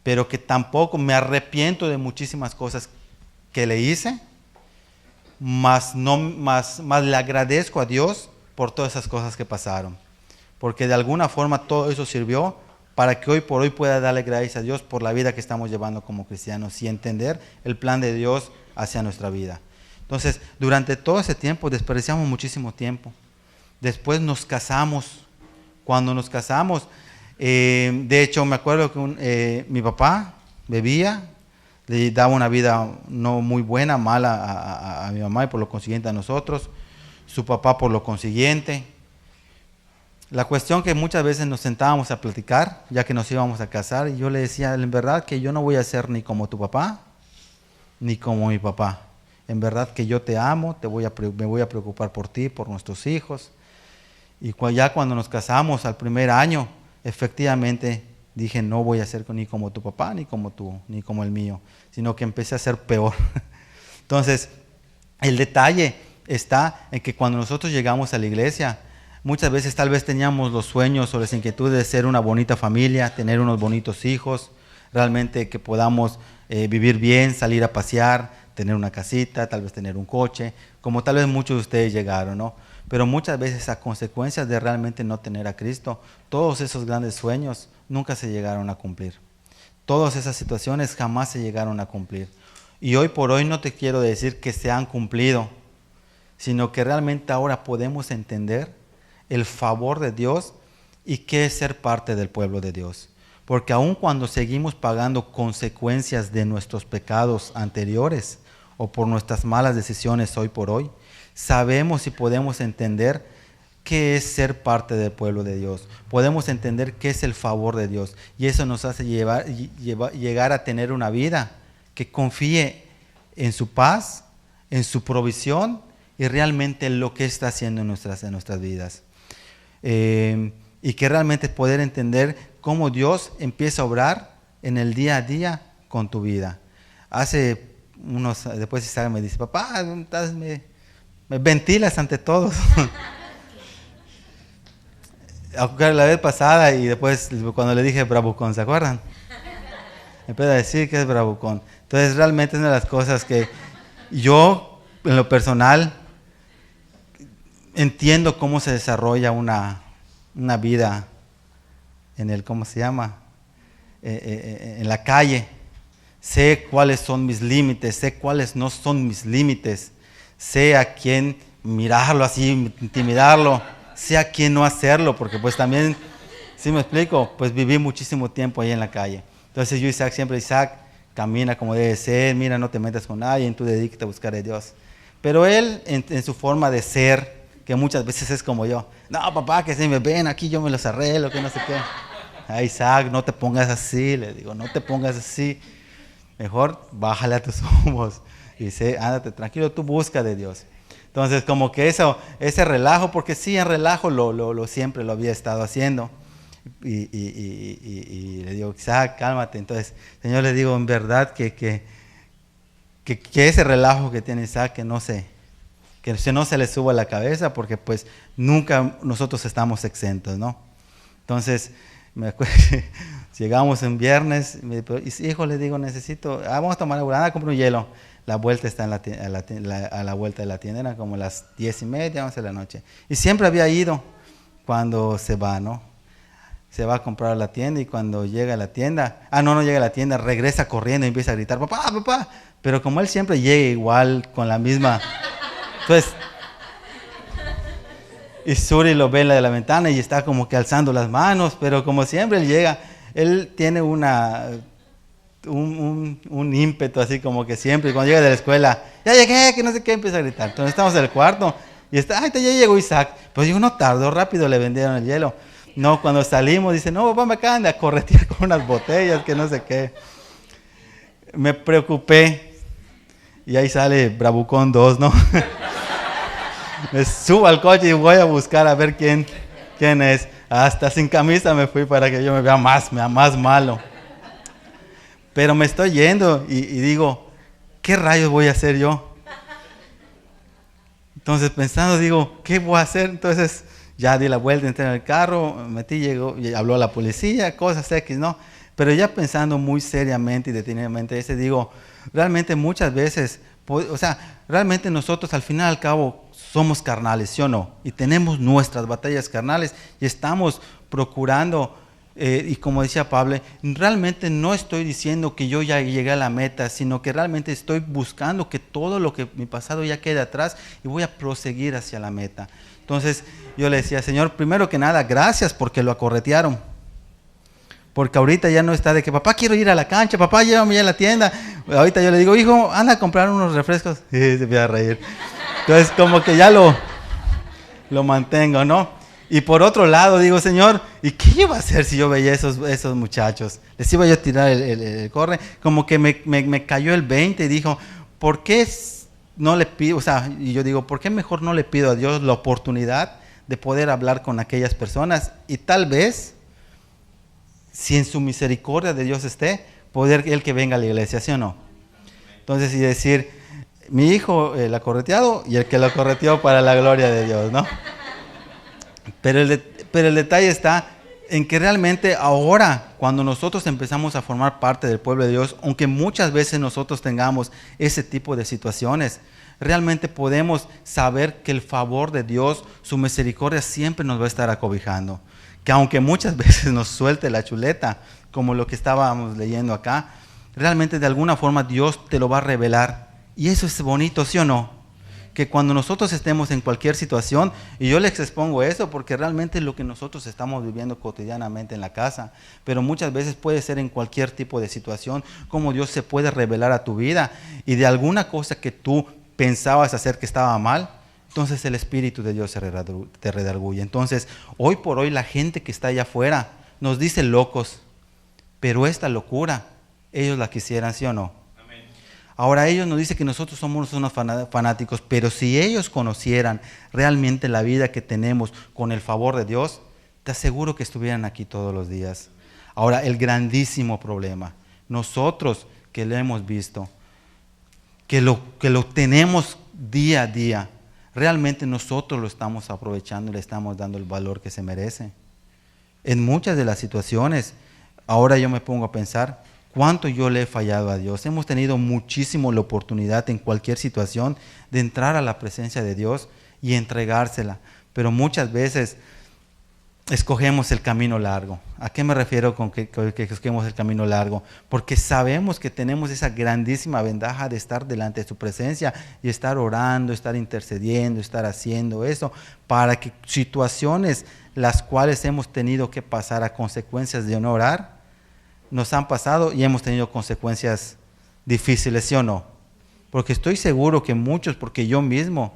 Pero que tampoco me arrepiento de muchísimas cosas que le hice, más le agradezco a Dios por todas esas cosas que pasaron. Porque de alguna forma todo eso sirvió para que hoy por hoy pueda darle gracias a Dios por la vida que estamos llevando como cristianos y entender el plan de Dios hacia nuestra vida. Entonces, durante todo ese tiempo desperdiciamos muchísimo tiempo. Después nos casamos. Cuando nos casamos, de hecho me acuerdo que mi papá bebía, le daba una vida no muy buena, mala a mi mamá y por lo consiguiente a nosotros, su papá por lo consiguiente. La cuestión que muchas veces nos sentábamos a platicar, ya que nos íbamos a casar, y yo le decía, en verdad que yo no voy a ser ni como tu papá, ni como mi papá. En verdad que yo te amo, me voy a preocupar por ti, por nuestros hijos. Y ya cuando nos casamos al primer año, efectivamente dije, no voy a ser ni como tu papá, ni como el mío, sino que empecé a ser peor. Entonces, el detalle está en que cuando nosotros llegamos a la iglesia, muchas veces tal vez teníamos los sueños o las inquietudes de ser una bonita familia, tener unos bonitos hijos, realmente que podamos vivir bien, salir a pasear, tener una casita, tal vez tener un coche, como tal vez muchos de ustedes llegaron, ¿no? Pero muchas veces a consecuencias de realmente no tener a Cristo, todos esos grandes sueños nunca se llegaron a cumplir. Todas esas situaciones jamás se llegaron a cumplir. Y hoy por hoy no te quiero decir que se han cumplido, sino que realmente ahora podemos entender el favor de Dios y qué es ser parte del pueblo de Dios. Porque aun cuando seguimos pagando consecuencias de nuestros pecados anteriores o por nuestras malas decisiones hoy por hoy, sabemos y podemos entender qué es ser parte del pueblo de Dios. Podemos entender qué es el favor de Dios. Y eso nos hace llegar a tener una vida que confíe en su paz, en su provisión y realmente en lo que está haciendo en nuestras vidas. Y que realmente poder entender cómo Dios empieza a obrar en el día a día con tu vida. Después Isaac me dice, papá, me ventilas ante todos. La vez pasada y después cuando le dije bravucón, ¿se acuerdan? Me empezó a decir que es bravucón. Entonces realmente es una de las cosas que yo en lo personal entiendo cómo se desarrolla una vida en en la calle. Sé cuáles son mis límites, sé cuáles no son mis límites. Sé a quién mirarlo así, intimidarlo, sé a quién no hacerlo, porque pues también, ¿sí me explico? Pues viví muchísimo tiempo ahí en la calle. Entonces yo Isaac, camina como debe ser, mira, no te metas con nadie, tú dedícate a buscar a Dios. Pero él, en su forma de ser, que muchas veces es como yo, no papá, que si me ven aquí yo me los arreglo, que no sé qué. A Isaac, no te pongas así, le digo, no te pongas así. Mejor bájale a tus humos y dice, ándate tranquilo, tú busca de Dios. Entonces como que ese relajo, porque sí, en relajo siempre lo había estado haciendo. Y le digo, Isaac, cálmate. Entonces, Señor, le digo, en verdad que ese relajo que tiene Isaac, que no se le suba a la cabeza, porque pues nunca nosotros estamos exentos, ¿no? Entonces, me acuerdo, llegamos en viernes, hijo, le digo, vamos a tomar agua, compra un hielo. La vuelta está a la vuelta de la tienda, eran como las 10:30, 11 de la noche. Y siempre había ido cuando se va, ¿no? Se va a comprar a la tienda y cuando llega a la tienda, no llega a la tienda, regresa corriendo y empieza a gritar, papá, papá. Pero como él siempre llega igual, con la misma. Entonces, y Suri lo ve en la ventana y está como que alzando las manos, pero como siempre él llega, él tiene un ímpetu así como que siempre, cuando llega de la escuela, ya llegué, que no sé qué, empieza a gritar. Entonces estamos en el cuarto y ya llegó Isaac. Pues digo, no tardó, rápido le vendieron el hielo. No, cuando salimos dice, no papá, me acaban de corretear con unas botellas, que no sé qué. Me preocupé y ahí sale Bravucón 2, ¿no? Me subo al coche y voy a buscar a ver quién es. Hasta sin camisa me fui para que yo me vea más malo. Pero me estoy yendo y digo, ¿qué rayos voy a hacer yo? Entonces pensando, digo, ¿qué voy a hacer? Entonces ya di la vuelta, entré en el carro, llegó, y habló la policía, cosas X, ¿no? Pero ya pensando muy seriamente y detenidamente, digo, realmente muchas veces O sea, realmente nosotros al final al cabo somos carnales, ¿sí o no? Y tenemos nuestras batallas carnales y estamos procurando, y como decía Pablo, realmente no estoy diciendo que yo ya llegué a la meta, sino que realmente estoy buscando que todo lo que mi pasado ya quede atrás y voy a proseguir hacia la meta. Entonces yo le decía, Señor, primero que nada, gracias porque lo acorretearon. Porque ahorita ya no está de que papá quiero ir a la cancha, papá llévame ya a la tienda. Ahorita yo le digo, hijo, anda a comprar unos refrescos. Y se empieza a reír. Entonces como que ya lo mantengo, ¿no? Y por otro lado digo, Señor, ¿y qué iba a hacer si yo veía esos muchachos? Les iba yo a tirar el corre. Como que me cayó el 20 y dijo, ¿por qué no le pido? O sea, y yo digo, ¿por qué mejor no le pido a Dios la oportunidad de poder hablar con aquellas personas? Y tal vez, si en su misericordia de Dios esté, poder él que venga a la iglesia, ¿sí o no? Entonces, y decir, mi hijo el acorreteado y el que lo correteó para la gloria de Dios, ¿no? Pero el detalle está en que realmente ahora, cuando nosotros empezamos a formar parte del pueblo de Dios, aunque muchas veces nosotros tengamos ese tipo de situaciones, realmente podemos saber que el favor de Dios, su misericordia siempre nos va a estar acobijando. Que aunque muchas veces nos suelte la chuleta, como lo que estábamos leyendo acá, realmente de alguna forma Dios te lo va a revelar. Y eso es bonito, ¿sí o no? Que cuando nosotros estemos en cualquier situación, y yo les expongo eso porque realmente es lo que nosotros estamos viviendo cotidianamente en la casa, pero muchas veces puede ser en cualquier tipo de situación, como Dios se puede revelar a tu vida, y de alguna cosa que tú pensabas hacer que estaba mal, entonces el Espíritu de Dios te redarguye. Entonces, hoy por hoy la gente que está allá afuera nos dice locos, pero esta locura, ellos la quisieran, ¿sí o no? Amén. Ahora ellos nos dicen que nosotros somos unos fanáticos, pero si ellos conocieran realmente la vida que tenemos con el favor de Dios, te aseguro que estuvieran aquí todos los días. Ahora, el grandísimo problema, nosotros que lo hemos visto, que lo tenemos día a día, realmente nosotros lo estamos aprovechando y le estamos dando el valor que se merece. En muchas de las situaciones, ahora yo me pongo a pensar, ¿cuánto yo le he fallado a Dios? Hemos tenido muchísimo la oportunidad en cualquier situación de entrar a la presencia de Dios y entregársela, pero muchas veces escogemos el camino largo. ¿A qué me refiero con que escogemos el camino largo? Porque sabemos que tenemos esa grandísima ventaja de estar delante de su presencia y estar orando, estar intercediendo, estar haciendo eso, para que situaciones las cuales hemos tenido que pasar a consecuencias de no orar, nos han pasado y hemos tenido consecuencias difíciles, ¿sí o no? Porque estoy seguro que muchos, porque yo mismo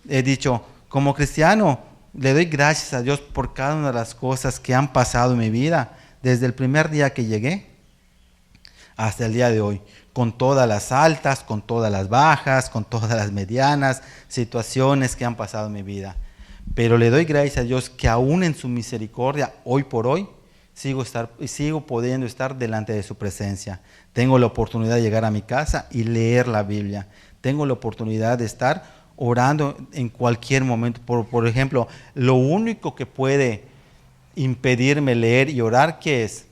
he dicho, como cristiano, le doy gracias a Dios por cada una de las cosas que han pasado en mi vida, desde el primer día que llegué hasta el día de hoy, con todas las altas, con todas las bajas, con todas las medianas situaciones que han pasado en mi vida. Pero le doy gracias a Dios que aún en su misericordia, hoy por hoy, sigo pudiendo estar delante de su presencia. Tengo la oportunidad de llegar a mi casa y leer la Biblia. Tengo la oportunidad de estar orando en cualquier momento. Por ejemplo, lo único que puede impedirme leer y orar, ¿qué es?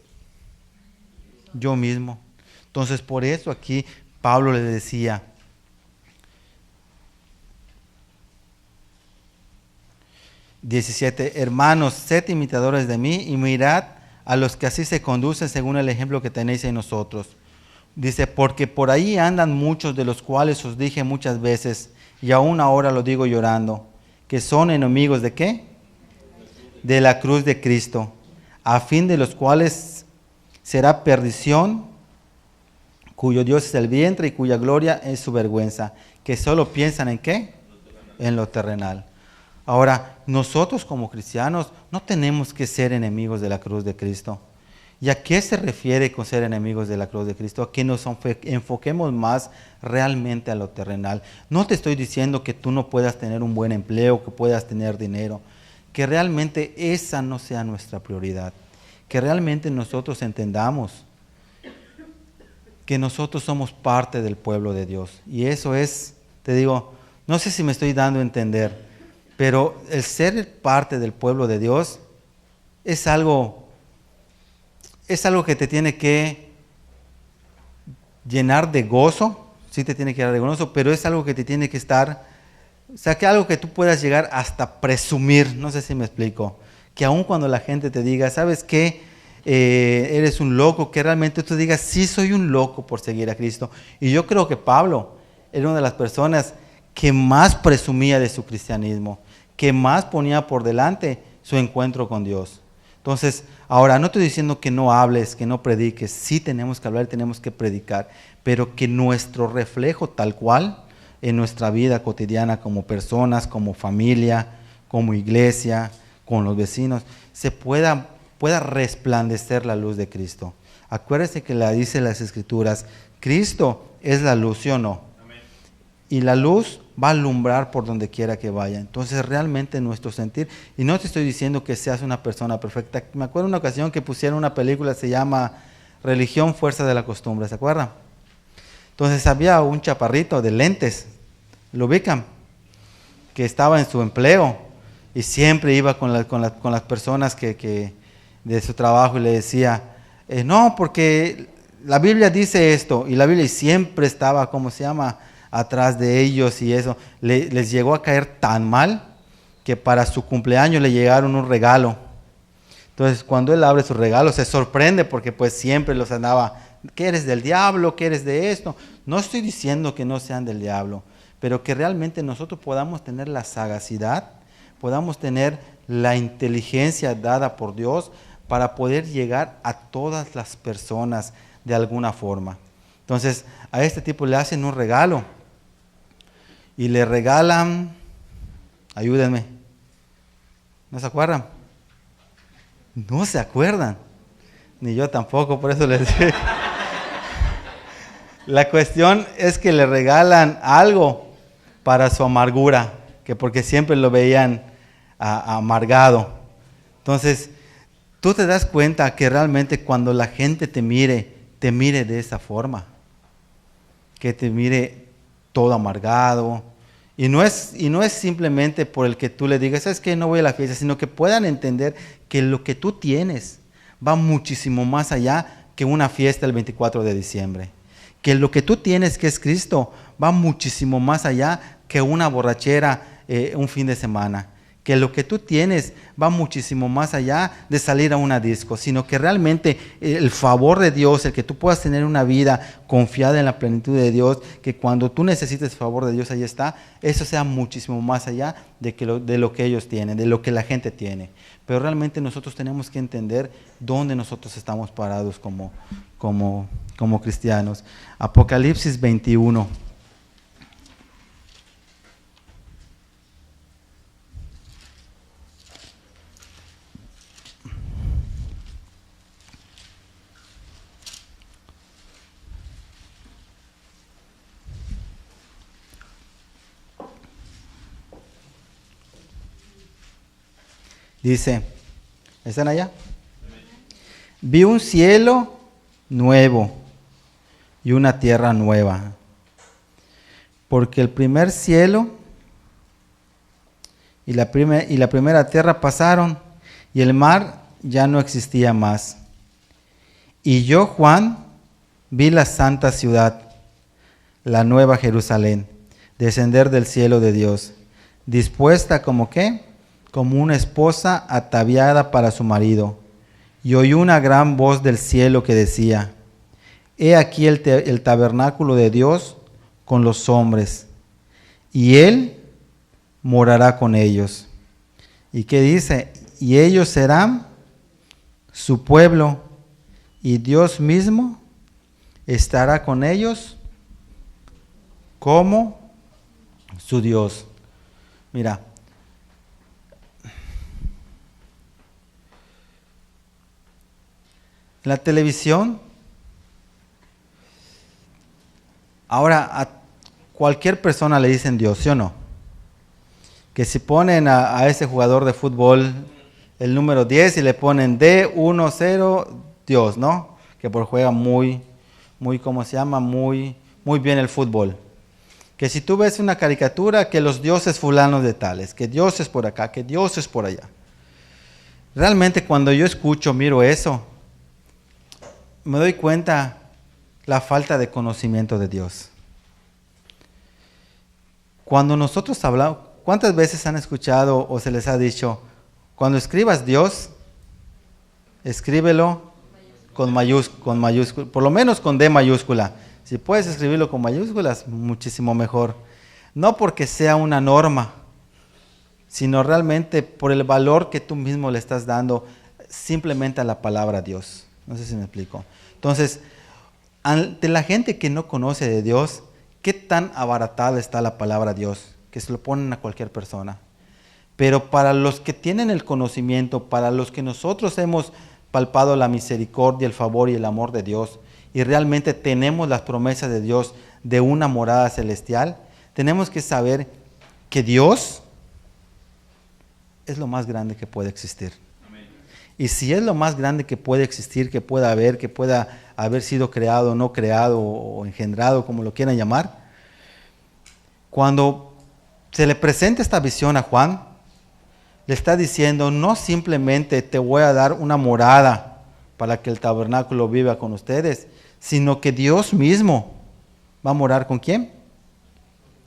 Yo mismo. Entonces, por eso aquí Pablo le decía, 17, hermanos, sed imitadores de mí y mirad a los que así se conducen según el ejemplo que tenéis en nosotros. Dice, porque por ahí andan muchos de los cuales os dije muchas veces, y aún ahora lo digo llorando, que son enemigos ¿de qué? De la cruz de Cristo, a fin de los cuales será perdición, cuyo Dios es el vientre y cuya gloria es su vergüenza, que solo piensan ¿en qué? En lo terrenal. Ahora, nosotros como cristianos no tenemos que ser enemigos de la cruz de Cristo. ¿Y a qué se refiere con ser enemigos de la cruz de Cristo? A que nos enfoquemos más realmente a lo terrenal. No te estoy diciendo que tú no puedas tener un buen empleo, que puedas tener dinero, que realmente esa no sea nuestra prioridad, que realmente nosotros entendamos que nosotros somos parte del pueblo de Dios. Y eso es, te digo, no sé si me estoy dando a entender, pero el ser parte del pueblo de Dios es algo que te tiene que llenar de gozo, sí te tiene que dar algo gozo, pero es algo que te tiene que estar, o sea, que algo que tú puedas llegar hasta presumir, no sé si me explico, que aun cuando la gente te diga, ¿sabes qué? Eres un loco, que realmente tú digas, sí soy un loco por seguir a Cristo. Y yo creo que Pablo era una de las personas que más presumía de su cristianismo, que más ponía por delante su encuentro con Dios. Entonces, ahora no estoy diciendo que no hables, que no prediques, sí tenemos que hablar, tenemos que predicar, pero que nuestro reflejo tal cual en nuestra vida cotidiana como personas, como familia, como iglesia, con los vecinos, se pueda resplandecer la luz de Cristo. Acuérdese que la dice las Escrituras, Cristo es la luz, ¿sí o no? Amén. Y la luz va a alumbrar por donde quiera que vaya. Entonces realmente nuestro sentir, y no te estoy diciendo que seas una persona perfecta. Me acuerdo una ocasión que pusieron una película, se llama Religión, Fuerza de la Costumbre, ¿se acuerdan? Entonces había un chaparrito de lentes, lo ubican, que estaba en su empleo y siempre iba con las personas que de su trabajo y le decía, no, porque la Biblia dice esto, y la Biblia siempre estaba, ¿cómo se llama?, atrás de ellos, y eso les llegó a caer tan mal que para su cumpleaños le llegaron un regalo. Entonces cuando él abre su regalo se sorprende porque pues siempre los andaba, ¿qué eres del diablo? ¿Qué eres de esto? No estoy diciendo que no sean del diablo, pero que realmente nosotros podamos tener la sagacidad, podamos tener la inteligencia dada por Dios para poder llegar a todas las personas de alguna forma. Entonces a este tipo le hacen un regalo y le regalan, ayúdenme, ¿no se acuerdan? No se acuerdan, ni yo tampoco, por eso les digo. La cuestión es que le regalan algo para su amargura, que porque siempre lo veían amargado. Entonces, tú te das cuenta que realmente cuando la gente te mire de esa forma, que te mire todo amargado, y no es simplemente por el que tú le digas, ¿sabes qué? No voy a la fiesta, sino que puedan entender que lo que tú tienes va muchísimo más allá que una fiesta el 24 de diciembre. Que lo que tú tienes, que es Cristo, va muchísimo más allá que una borrachera un fin de semana. Que lo que tú tienes va muchísimo más allá de salir a una disco, sino que realmente el favor de Dios, el que tú puedas tener una vida confiada en la plenitud de Dios, que cuando tú necesites el favor de Dios, ahí está, eso sea muchísimo más allá de lo que ellos tienen, de lo que la gente tiene. Pero realmente nosotros tenemos que entender dónde nosotros estamos parados como cristianos. Apocalipsis 21. Dice, ¿están allá? Vi un cielo nuevo y una tierra nueva, porque el primer cielo y la primera tierra pasaron y el mar ya no existía más. Y yo, Juan, vi la santa ciudad, la nueva Jerusalén, descender del cielo de Dios, dispuesta como ¿qué? Como una esposa ataviada para su marido. Y oí una gran voz del cielo que decía, he aquí el tabernáculo de Dios con los hombres, y Él morará con ellos. ¿Y qué dice? Y ellos serán su pueblo, y Dios mismo estará con ellos como su Dios. Mira, la televisión, ahora a cualquier persona le dicen Dios, ¿sí o no? Que si ponen a ese jugador de fútbol el número 10 y le ponen D10, Dios, ¿no? Que por juega muy, ¿cómo se llama? Muy bien el fútbol. Que si tú ves una caricatura, que los dioses fulanos de tales, que Dios es por acá, que Dios es por allá. Realmente cuando yo escucho, miro eso, me doy cuenta la falta de conocimiento de Dios. Cuando nosotros hablamos, ¿cuántas veces han escuchado o se les ha dicho, cuando escribas Dios, escríbelo con mayúscula, por lo menos con D mayúscula? Si puedes escribirlo con mayúsculas, muchísimo mejor. No porque sea una norma, sino realmente por el valor que tú mismo le estás dando simplemente a la palabra Dios. No sé si me explico. Entonces, ante la gente que no conoce de Dios, ¿qué tan abaratada está la palabra Dios? Que se lo ponen a cualquier persona. Pero para los que tienen el conocimiento, para los que nosotros hemos palpado la misericordia, el favor y el amor de Dios, y realmente tenemos las promesas de Dios de una morada celestial, tenemos que saber que Dios es lo más grande que puede existir. Amén. Y si es lo más grande que puede existir, que pueda haber sido creado, no creado o engendrado, como lo quieran llamar, cuando se le presenta esta visión a Juan, le está diciendo, no simplemente te voy a dar una morada para que el tabernáculo viva con ustedes, sino que Dios mismo va a morar ¿con quién?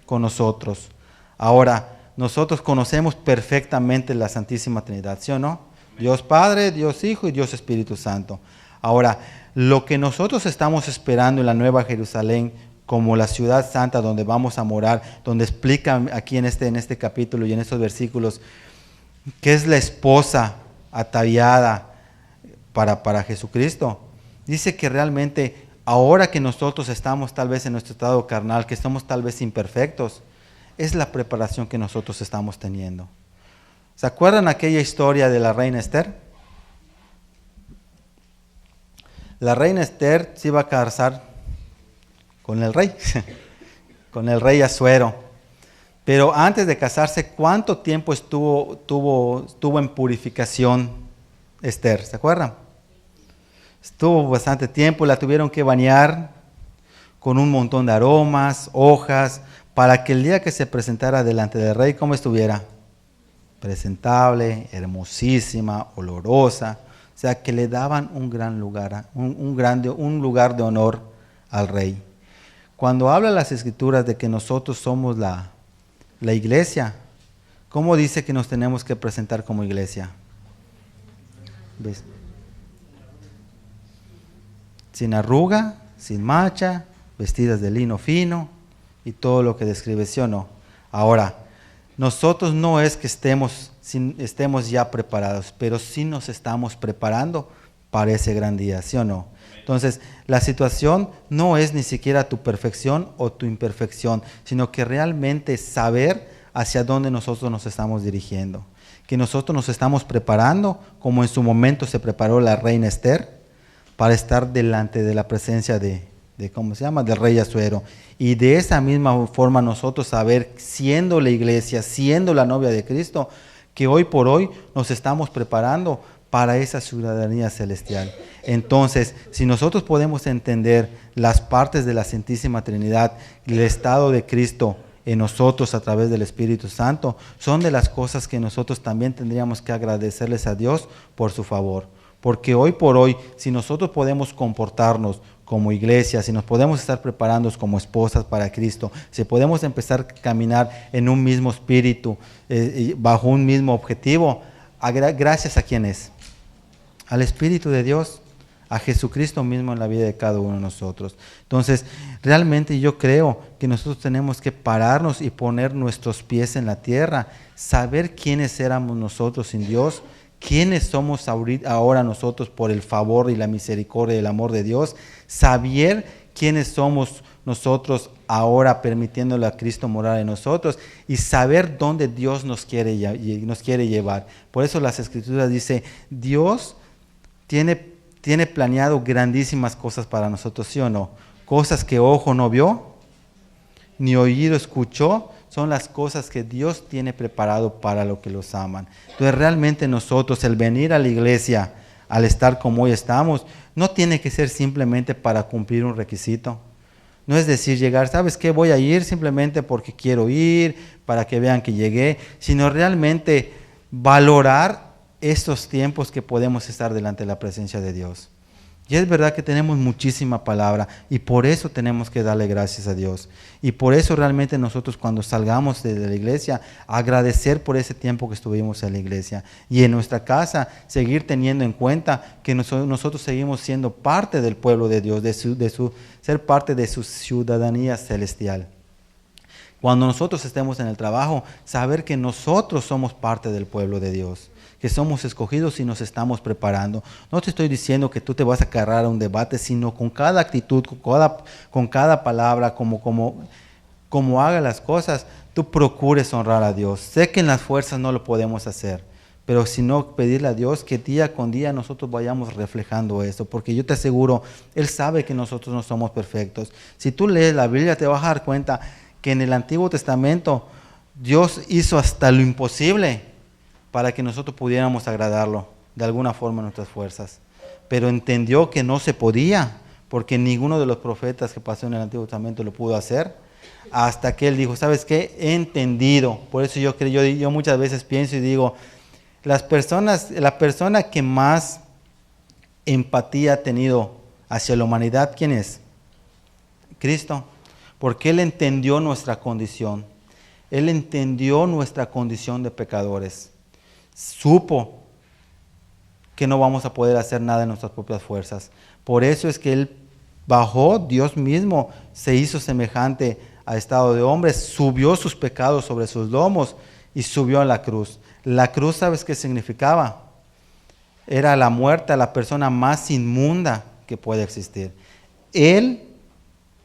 Con nosotros. Ahora, nosotros conocemos perfectamente la Santísima Trinidad, ¿sí o no? Dios Padre, Dios Hijo y Dios Espíritu Santo. Ahora, lo que nosotros estamos esperando en la Nueva Jerusalén, como la ciudad santa donde vamos a morar, donde explica aquí en este capítulo y en estos versículos, que es la esposa ataviada para Jesucristo. Dice que realmente ahora que nosotros estamos tal vez en nuestro estado carnal, que somos tal vez imperfectos, es la preparación que nosotros estamos teniendo. ¿Se acuerdan aquella historia de la reina Esther? La reina Esther se iba a casar con el rey, con el rey Asuero. Pero antes de casarse, ¿cuánto tiempo estuvo en purificación Esther? ¿Se acuerdan? Estuvo bastante tiempo, la tuvieron que bañar con un montón de aromas, hojas, para que el día que se presentara delante del rey, ¿cómo estuviera? Presentable, hermosísima, olorosa. O sea, que le daban un gran lugar, un lugar de honor al rey. Cuando habla las Escrituras de que nosotros somos la iglesia, ¿cómo dice que nos tenemos que presentar como iglesia? ¿Ves? Sin arruga, sin mancha, vestidas de lino fino y todo lo que describe, ¿sí o no? Ahora, nosotros no es que estemos ya preparados, pero sí nos estamos preparando para ese gran día, ¿sí o no? Entonces, la situación no es ni siquiera tu perfección o tu imperfección, sino que realmente saber hacia dónde nosotros nos estamos dirigiendo. Que nosotros nos estamos preparando, como en su momento se preparó la reina Esther, para estar delante de la presencia de ¿cómo se llama? Del rey Asuero. Y de esa misma forma nosotros saber, siendo la iglesia, siendo la novia de Cristo, que hoy por hoy nos estamos preparando para esa ciudadanía celestial. Entonces, si nosotros podemos entender las partes de la Santísima Trinidad y el estado de Cristo en nosotros a través del Espíritu Santo, son de las cosas que nosotros también tendríamos que agradecerles a Dios por su favor. Porque hoy por hoy, si nosotros podemos comportarnos como iglesia, si nos podemos estar preparando como esposas para Cristo, si podemos empezar a caminar en un mismo espíritu, bajo un mismo objetivo, gracias a quién es, al Espíritu de Dios, a Jesucristo mismo en la vida de cada uno de nosotros. Entonces, realmente yo creo que nosotros tenemos que pararnos y poner nuestros pies en la tierra, saber quiénes éramos nosotros sin Dios, quiénes somos ahora nosotros por el favor y la misericordia y el amor de Dios, saber quiénes somos nosotros ahora permitiéndole a Cristo morar en nosotros y saber dónde Dios nos quiere llevar. Por eso las Escrituras dicen, Dios tiene planeado grandísimas cosas para nosotros, ¿sí o no? Cosas que ojo no vio, ni oído escuchó, son las cosas que Dios tiene preparado para los que los aman. Entonces realmente nosotros, el venir a la iglesia, al estar como hoy estamos, no tiene que ser simplemente para cumplir un requisito. No es decir, llegar, ¿sabes qué? Voy a ir simplemente porque quiero ir, para que vean que llegué, sino realmente valorar estos tiempos que podemos estar delante de la presencia de Dios. Y es verdad que tenemos muchísima palabra y por eso tenemos que darle gracias a Dios. Y por eso realmente nosotros cuando salgamos de la iglesia, agradecer por ese tiempo que estuvimos en la iglesia. Y en nuestra casa, seguir teniendo en cuenta que nosotros seguimos siendo parte del pueblo de Dios, ser parte de su ciudadanía celestial. Cuando nosotros estemos en el trabajo, saber que nosotros somos parte del pueblo de Dios, que somos escogidos y nos estamos preparando. No te estoy diciendo que tú te vas a agarrar a un debate, sino con cada actitud, con cada palabra, como haga las cosas, tú procures honrar a Dios. Sé que en las fuerzas no lo podemos hacer, pero si no, pedirle a Dios que día con día nosotros vayamos reflejando eso, porque yo te aseguro, Él sabe que nosotros no somos perfectos. Si tú lees la Biblia te vas a dar cuenta que en el Antiguo Testamento Dios hizo hasta lo imposible para que nosotros pudiéramos agradarlo de alguna forma en nuestras fuerzas. Pero entendió que no se podía, porque ninguno de los profetas que pasó en el Antiguo Testamento lo pudo hacer, hasta que Él dijo, ¿sabes qué? He entendido. Por eso yo muchas veces pienso y digo, la persona que más empatía ha tenido hacia la humanidad, ¿quién es? Cristo. Porque Él entendió nuestra condición. Él entendió nuestra condición de pecadores. Supo que no vamos a poder hacer nada en nuestras propias fuerzas. Por eso es que Él bajó, Dios mismo se hizo semejante a estado de hombre, subió sus pecados sobre sus lomos y subió a la cruz. La cruz, ¿sabes qué significaba? Era la muerte a la persona más inmunda que puede existir. Él,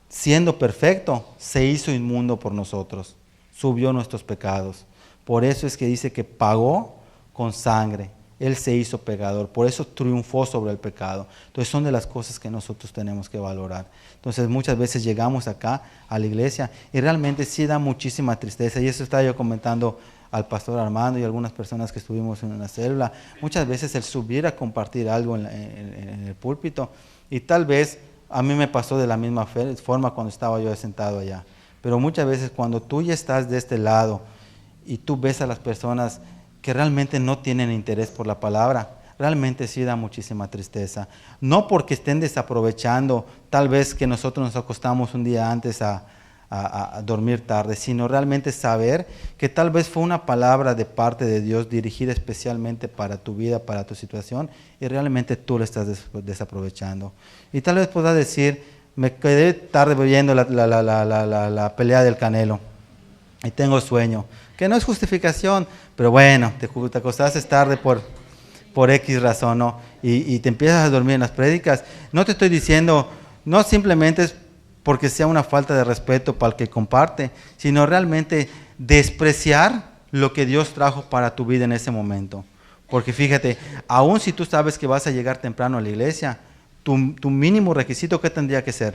siendo perfecto, se hizo inmundo por nosotros, subió nuestros pecados. Por eso es que dice que pagó con sangre. Él se hizo pecador, por eso triunfó sobre el pecado. Entonces son de las cosas que nosotros tenemos que valorar. Entonces muchas veces llegamos acá a la iglesia y realmente sí da muchísima tristeza. Y eso estaba yo comentando al pastor Armando y algunas personas que estuvimos en una célula. Muchas veces el subir a compartir algo en el púlpito, y tal vez a mí me pasó de la misma forma cuando estaba yo sentado allá. Pero muchas veces cuando tú ya estás de este lado y tú ves a las personas que realmente no tienen interés por la palabra, realmente sí da muchísima tristeza. No porque estén desaprovechando, tal vez que nosotros nos acostamos un día antes a dormir tarde, sino realmente saber que tal vez fue una palabra de parte de Dios dirigida especialmente para tu vida, para tu situación, y realmente tú la estás desaprovechando. Y tal vez puedas decir, me quedé tarde viendo la pelea del Canelo y tengo sueño, que no es justificación, pero bueno, te acostaste tarde por X razón, ¿no? Y te empiezas a dormir en las prédicas. No te estoy diciendo, no simplemente es porque sea una falta de respeto para el que comparte, sino realmente despreciar lo que Dios trajo para tu vida en ese momento. Porque fíjate, aun si tú sabes que vas a llegar temprano a la iglesia, tu mínimo requisito, ¿qué tendría que ser?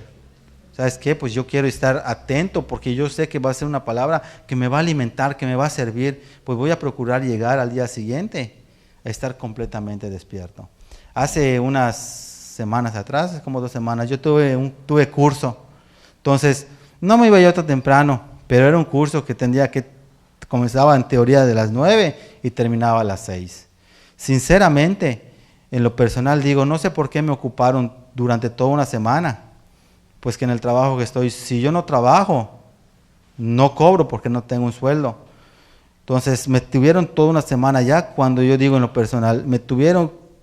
¿Sabes qué? Pues yo quiero estar atento porque yo sé que va a ser una palabra que me va a alimentar, que me va a servir. Pues voy a procurar llegar al día siguiente a estar completamente despierto. Hace unas semanas atrás, como 2 semanas, yo tuve curso. Entonces, no me iba yo tan temprano, pero era un curso que comenzaba en teoría de las 9 y terminaba a las 6. Sinceramente, en lo personal digo, no sé por qué me ocuparon durante toda una semana. Pues que en el trabajo que estoy, si yo no trabajo, no cobro porque no tengo un sueldo. Entonces me tuvieron toda una semana ya, cuando yo digo en lo personal,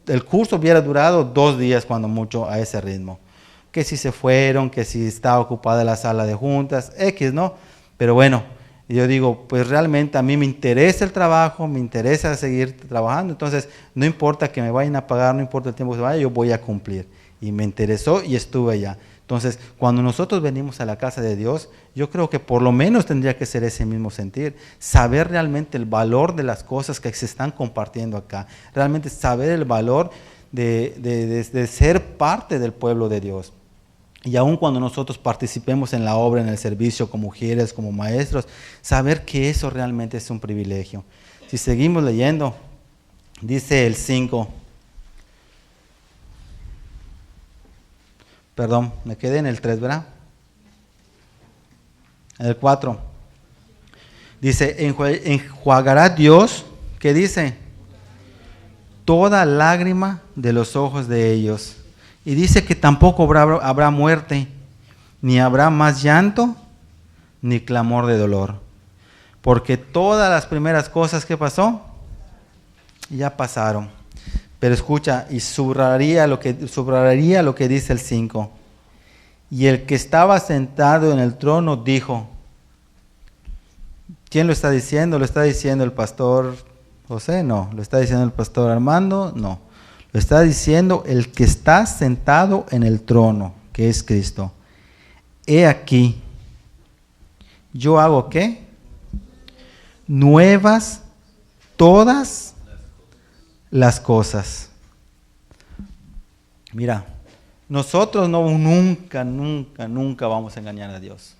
el curso hubiera durado 2 días cuando mucho a ese ritmo. Que si se fueron, que si estaba ocupada la sala de juntas, X, ¿no? Pero bueno, yo digo, pues realmente a mí me interesa el trabajo, me interesa seguir trabajando, entonces no importa que me vayan a pagar, no importa el tiempo que se vaya, yo voy a cumplir. Y me interesó y estuve allá. Entonces, cuando nosotros venimos a la casa de Dios, yo creo que por lo menos tendría que ser ese mismo sentir, saber realmente el valor de las cosas que se están compartiendo acá, realmente saber el valor de ser parte del pueblo de Dios. Y aun cuando nosotros participemos en la obra, en el servicio, como mujeres, como maestros, saber que eso realmente es un privilegio. Si seguimos leyendo, dice el 5. Perdón, me quedé en el 3, ¿verdad? En el 4. Dice, enjuagará Dios, ¿qué dice? Toda lágrima de los ojos de ellos. Y dice que tampoco habrá muerte, ni habrá más llanto, ni clamor de dolor. Porque todas las primeras cosas que pasó, ya pasaron. Pero escucha, y subrayaría lo que dice el 5. Y el que estaba sentado en el trono dijo. ¿Quién lo está diciendo? ¿Lo está diciendo el pastor José? No. ¿Lo está diciendo el pastor Armando? No. Lo está diciendo el que está sentado en el trono, que es Cristo. He aquí, yo hago ¿qué? Nuevas todas las cosas. Mira, nosotros nunca vamos a engañar a Dios.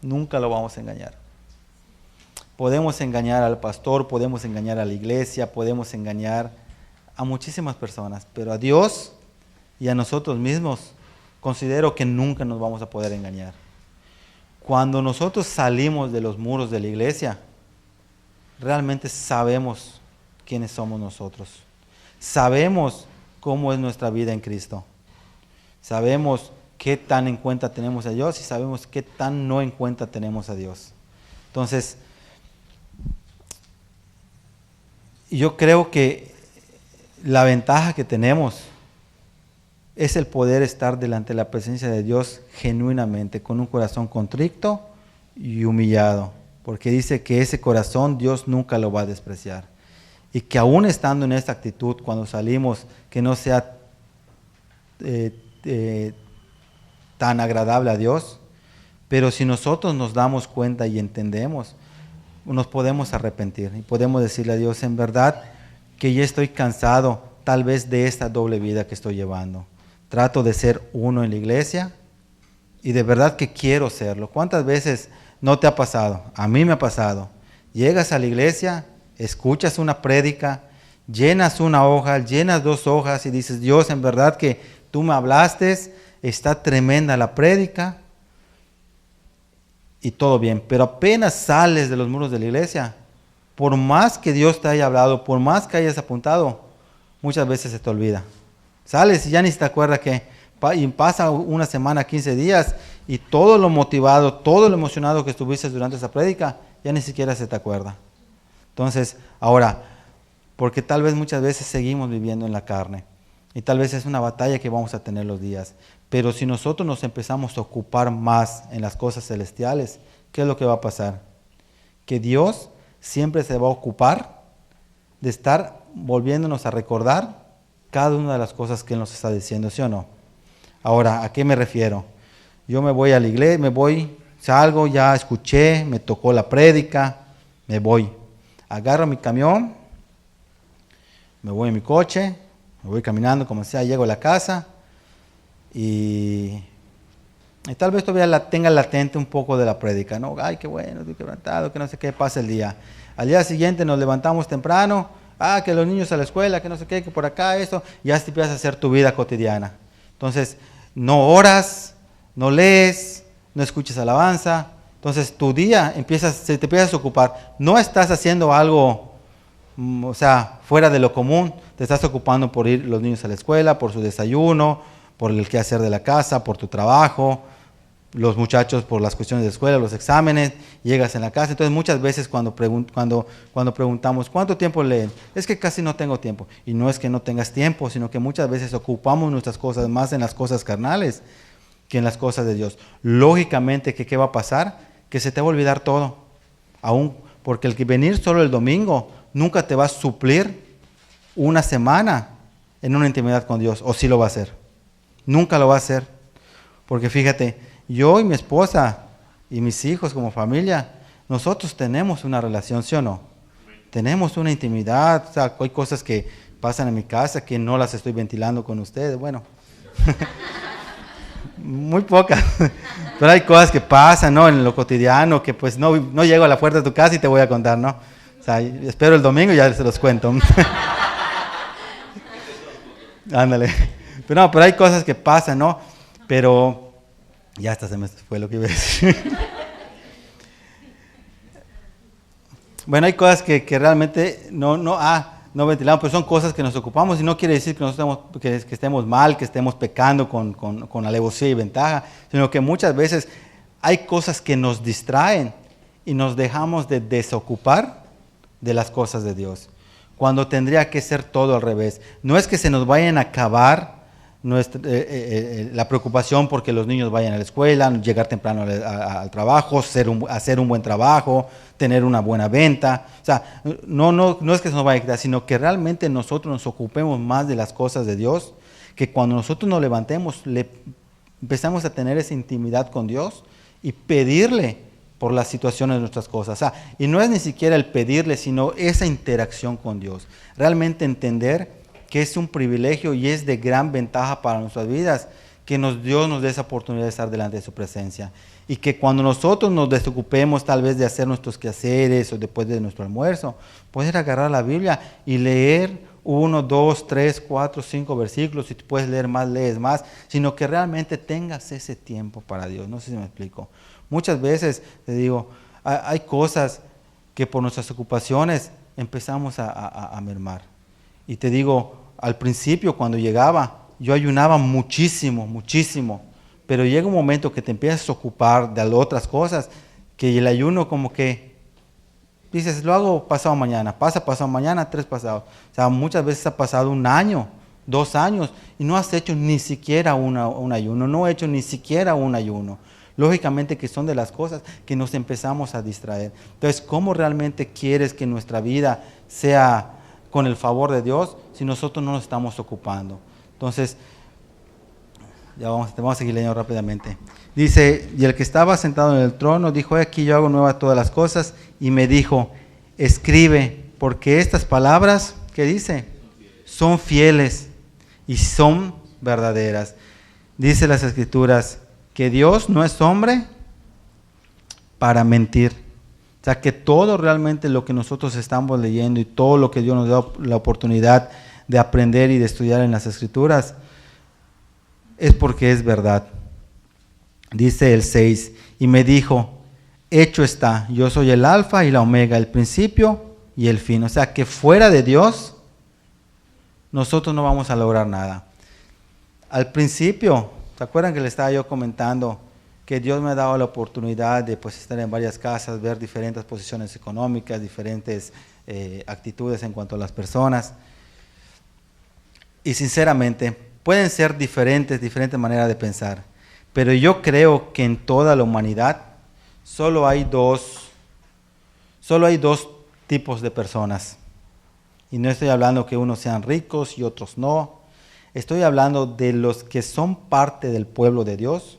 Nunca lo vamos a engañar. Podemos engañar al pastor, podemos engañar a la iglesia, podemos engañar a muchísimas personas, pero a Dios y a nosotros mismos considero que nunca nos vamos a poder engañar. Cuando nosotros salimos de los muros de la iglesia, realmente sabemos quiénes somos nosotros. Sabemos cómo es nuestra vida en Cristo. Sabemos qué tan en cuenta tenemos a Dios y sabemos qué tan no en cuenta tenemos a Dios. Entonces, yo creo que la ventaja que tenemos es el poder estar delante de la presencia de Dios genuinamente, con un corazón contrito y humillado, porque dice que ese corazón Dios nunca lo va a despreciar. Y que aún estando en esta actitud, cuando salimos, que no sea tan agradable a Dios, pero si nosotros nos damos cuenta y entendemos, nos podemos arrepentir y podemos decirle a Dios, en verdad que ya estoy cansado tal vez de esta doble vida que estoy llevando. Trato de ser uno en la iglesia y de verdad que quiero serlo. ¿Cuántas veces no te ha pasado? A mí me ha pasado. Llegas a la iglesia, escuchas una prédica, llenas una hoja, llenas 2 hojas y dices, Dios, en verdad que tú me hablaste, está tremenda la prédica y todo bien. Pero apenas sales de los muros de la iglesia, por más que Dios te haya hablado, por más que hayas apuntado, muchas veces se te olvida. Sales y ya ni te acuerdas que pasa una semana, 15 días y todo lo motivado, todo lo emocionado que estuviste durante esa prédica, ya ni siquiera se te acuerda. Entonces, ahora, porque tal vez muchas veces seguimos viviendo en la carne y tal vez es una batalla que vamos a tener los días, pero si nosotros nos empezamos a ocupar más en las cosas celestiales, ¿qué es lo que va a pasar? Que Dios siempre se va a ocupar de estar volviéndonos a recordar cada una de las cosas que Él nos está diciendo, ¿sí o no? Ahora, ¿a qué me refiero? Yo me voy a la iglesia, salgo, ya escuché, me tocó la prédica, me voy. Agarro mi camión, me voy en mi coche, me voy caminando como sea, llego a la casa y tal vez todavía tenga latente un poco de la prédica, ¿no? Ay, qué bueno, estoy quebrantado, que no sé qué, pasa el día. Al día siguiente nos levantamos temprano, que los niños a la escuela, que no sé qué, que por acá, esto, ya te empiezas a hacer tu vida cotidiana. Entonces, no oras, no lees, no escuchas alabanza. Entonces, tu día te empiezas a ocupar. No estás haciendo algo, fuera de lo común. Te estás ocupando por ir los niños a la escuela, por su desayuno, por el quehacer de la casa, por tu trabajo, los muchachos por las cuestiones de escuela, los exámenes, llegas en la casa. Entonces muchas veces cuando preguntamos ¿cuánto tiempo leen? Es que casi no tengo tiempo. Y no es que no tengas tiempo, sino que muchas veces ocupamos nuestras cosas más en las cosas carnales que en las cosas de Dios. Lógicamente, ¿qué va a pasar? Que se te va a olvidar todo. Aún porque el que venir solo el domingo nunca te va a suplir una semana en una intimidad con Dios. ¿O sí lo va a hacer? Nunca lo va a hacer. Porque fíjate, yo y mi esposa y mis hijos como familia, nosotros tenemos una relación, ¿sí o no? Tenemos una intimidad, hay cosas que pasan en mi casa que no las estoy ventilando con ustedes, bueno, muy pocas, pero hay cosas que pasan, ¿no? En lo cotidiano, que pues no llego a la puerta de tu casa y te voy a contar, ¿no? Espero el domingo y ya se los cuento. Ándale. Pero hay cosas que pasan, ¿no? Pero ya hasta se me fue lo que iba a decir. Bueno, hay cosas que realmente no ventilamos, pero son cosas que nos ocupamos y no quiere decir que nosotros que estemos mal, que estemos pecando con alevosía y ventaja, sino que muchas veces hay cosas que nos distraen y nos dejamos de desocupar de las cosas de Dios, cuando tendría que ser todo al revés. No es que se nos vayan a acabar la preocupación porque los niños vayan a la escuela, llegar temprano al trabajo, hacer un buen trabajo, tener una buena venta. O sea, no es que se nos vaya a quitar, sino que realmente nosotros nos ocupemos más de las cosas de Dios, que cuando nosotros nos levantemos, empezamos a tener esa intimidad con Dios y pedirle por las situaciones de nuestras cosas. O sea, y no es ni siquiera el pedirle, sino esa interacción con Dios. Realmente entender que es un privilegio y es de gran ventaja para nuestras vidas que Dios nos dé esa oportunidad de estar delante de su presencia. Y que cuando nosotros nos desocupemos tal vez de hacer nuestros quehaceres o después de nuestro almuerzo, poder agarrar la Biblia y leer 1, 2, 3, 4, 5 versículos. Si puedes leer más, lees más, sino que realmente tengas ese tiempo para Dios. No sé si me explico. Muchas veces, te digo, hay cosas que por nuestras ocupaciones empezamos a mermar. Y te digo, al principio cuando llegaba, yo ayunaba muchísimo, pero llega un momento que te empiezas a ocupar de otras cosas, que el ayuno como que dices, lo hago pasado mañana, pasado mañana, 3 pasados. O sea, muchas veces ha pasado 1 año, 2 años, y no has hecho ni siquiera un ayuno, no he hecho ni siquiera un ayuno. Lógicamente que son de las cosas que nos empezamos a distraer. Entonces, ¿cómo realmente quieres que nuestra vida sea con el favor de Dios si nosotros no nos estamos ocupando? Entonces, vamos a seguir leyendo rápidamente. Dice, y el que estaba sentado en el trono dijo, aquí yo hago nuevas todas las cosas, y me dijo, escribe, porque estas palabras, ¿qué dice? Son fieles y son verdaderas. Dice las Escrituras, que Dios no es hombre para mentir. O sea, que todo realmente lo que nosotros estamos leyendo y todo lo que Dios nos da la oportunidad de aprender y de estudiar en las Escrituras es porque es verdad. Dice el 6, y me dijo, hecho está, yo soy el alfa y la omega, el principio y el fin. O sea, que fuera de Dios nosotros no vamos a lograr nada. Al principio, ¿se acuerdan que le estaba yo comentando que Dios me ha dado la oportunidad de estar en varias casas, ver diferentes posiciones económicas, diferentes actitudes en cuanto a las personas? Y sinceramente, pueden ser diferentes maneras de pensar, pero yo creo que en toda la humanidad solo hay dos tipos de personas. Y no estoy hablando que unos sean ricos y otros no. Estoy hablando de los que son parte del pueblo de Dios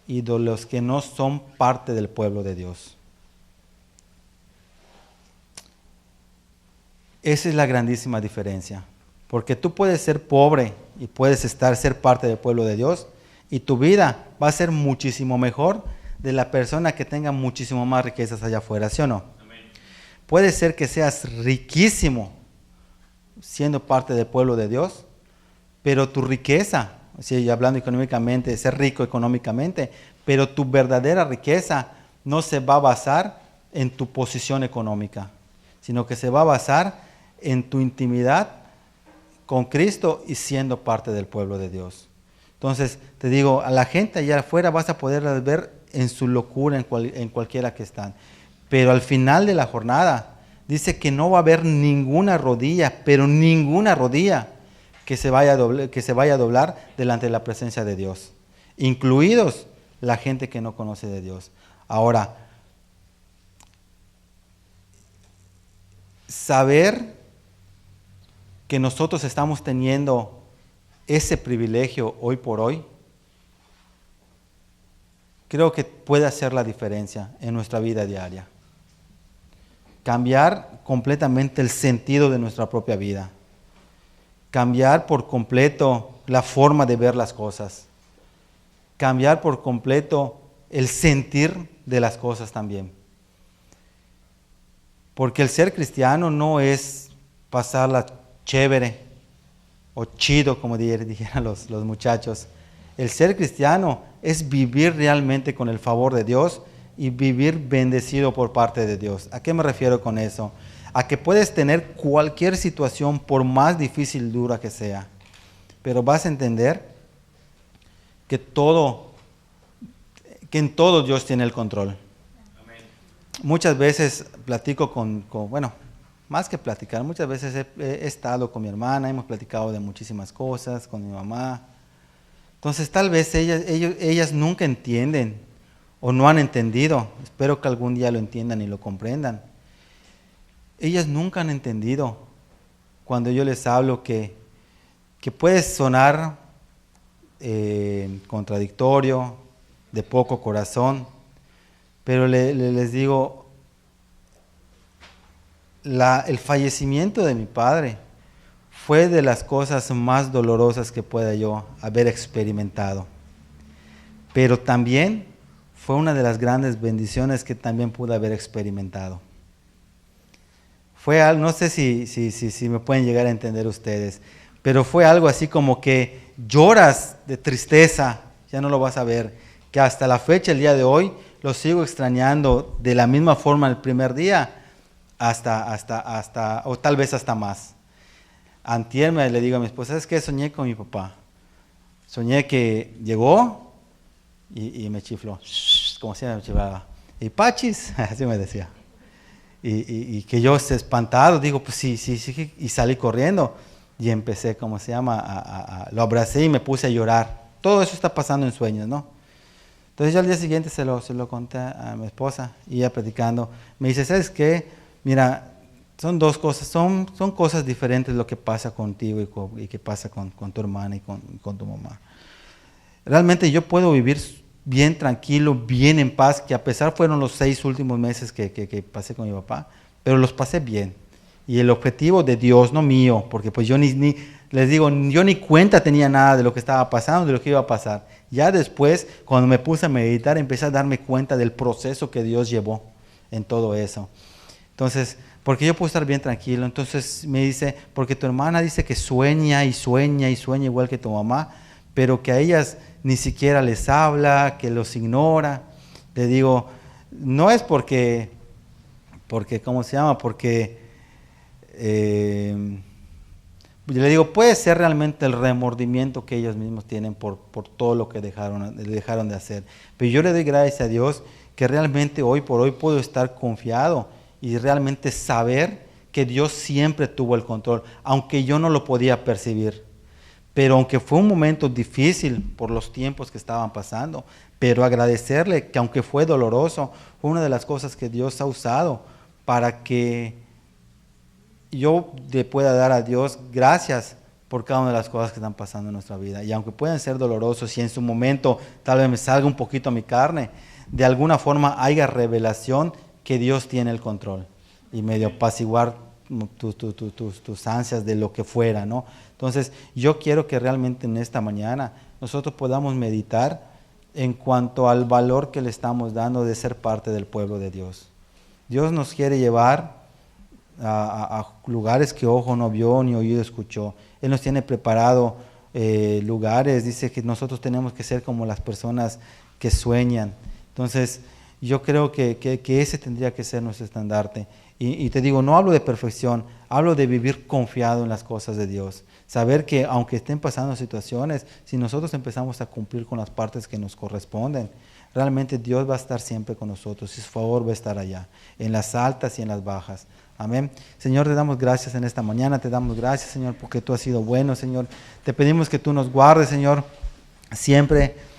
y de los que no son parte del pueblo de Dios. Esa es la grandísima diferencia. Porque tú puedes ser pobre y puedes ser parte del pueblo de Dios y tu vida va a ser muchísimo mejor de la persona que tenga muchísimo más riquezas allá afuera, ¿sí o no? Amén. Puede ser que seas riquísimo siendo parte del pueblo de Dios, pero tu riqueza, si hablando económicamente, ser rico económicamente, pero tu verdadera riqueza no se va a basar en tu posición económica, sino que se va a basar en tu intimidad con Cristo y siendo parte del pueblo de Dios. Entonces, te digo, a la gente allá afuera vas a poder ver en su locura, en cualquiera que están. Pero al final de la jornada, dice que no va a haber ninguna rodilla, pero ninguna rodilla que se vaya a doblar delante de la presencia de Dios, incluidos la gente que no conoce de Dios. Ahora, saber que nosotros estamos teniendo ese privilegio hoy por hoy, creo que puede hacer la diferencia en nuestra vida diaria. Cambiar completamente el sentido de nuestra propia vida. Cambiar por completo la forma de ver las cosas. Cambiar por completo el sentir de las cosas también. Porque el ser cristiano no es pasarla chévere o chido, como dijeran los muchachos. El ser cristiano es vivir realmente con el favor de Dios y vivir bendecido por parte de Dios. ¿A qué me refiero con eso? a que puedes tener cualquier situación por más difícil, dura que sea, pero vas a entender que en todo Dios tiene el control. Amén. Muchas veces platico bueno, más que platicar, muchas veces he estado con mi hermana, hemos platicado de muchísimas cosas, con mi mamá. Entonces tal vez ellas nunca entienden o no han entendido. Espero que algún día lo entiendan y lo comprendan. Ellas nunca han entendido cuando yo les hablo que puede sonar contradictorio, de poco corazón, pero les digo, el fallecimiento de mi padre fue de las cosas más dolorosas que pueda yo haber experimentado, pero también fue una de las grandes bendiciones que también pude haber experimentado. Fue algo, no sé si me pueden llegar a entender ustedes, pero fue algo así como que lloras de tristeza, ya no lo vas a ver, que hasta la fecha, el día de hoy, lo sigo extrañando de la misma forma el primer día, hasta o tal vez hasta más. Antier le digo a mi esposa, ¿sabes qué? Soñé con mi papá. Soñé que llegó y me chifló, como siempre me chiflaba. Y Pachis, así me decía. Y que yo espantado, digo, pues sí, y salí corriendo. Y empecé, lo abracé y me puse a llorar. Todo eso está pasando en sueños, ¿no? Entonces yo al día siguiente se lo conté a mi esposa, y ella platicando, me dice, ¿sabes qué? Mira, son dos cosas, son cosas diferentes lo que pasa contigo y que pasa con tu hermana y con tu mamá. Realmente yo puedo vivir bien tranquilo, bien en paz, que a pesar fueron los 6 últimos meses que pasé con mi papá, pero los pasé bien. Y el objetivo de Dios, no mío, porque pues yo les digo, yo ni cuenta tenía nada de lo que estaba pasando, de lo que iba a pasar. Ya después, cuando me puse a meditar, empecé a darme cuenta del proceso que Dios llevó en todo eso. Entonces, porque yo puedo estar bien tranquilo. Entonces me dice, porque tu hermana dice que sueña y sueña y sueña igual que tu mamá, pero que a ellas ni siquiera les habla, que los ignora. Le digo, no es porque ¿cómo se llama? Porque... yo le digo, puede ser realmente el remordimiento que ellos mismos tienen por todo lo que dejaron de hacer. Pero yo le doy gracias a Dios que realmente hoy por hoy puedo estar confiado y realmente saber que Dios siempre tuvo el control, aunque yo no lo podía percibir. Pero aunque fue un momento difícil por los tiempos que estaban pasando, pero agradecerle que aunque fue doloroso, fue una de las cosas que Dios ha usado para que yo le pueda dar a Dios gracias por cada una de las cosas que están pasando en nuestra vida. Y aunque pueden ser dolorosos y en su momento tal vez me salga un poquito a mi carne, de alguna forma haya revelación que Dios tiene el control y medio apaciguar tus ansias de lo que fuera, ¿no? Entonces yo quiero que realmente en esta mañana nosotros podamos meditar en cuanto al valor que le estamos dando de ser parte del pueblo de Dios. Dios nos quiere llevar a lugares que ojo no vio ni oído escuchó. Él nos tiene preparado lugares, dice que nosotros tenemos que ser como las personas que sueñan. Entonces yo creo que ese tendría que ser nuestro estandarte. Y te digo, no hablo de perfección, hablo de vivir confiado en las cosas de Dios. Saber que aunque estén pasando situaciones, si nosotros empezamos a cumplir con las partes que nos corresponden, realmente Dios va a estar siempre con nosotros y su favor va a estar allá, en las altas y en las bajas. Amén. Señor, te damos gracias en esta mañana, te damos gracias, Señor, porque tú has sido bueno, Señor. Te pedimos que tú nos guardes, Señor, siempre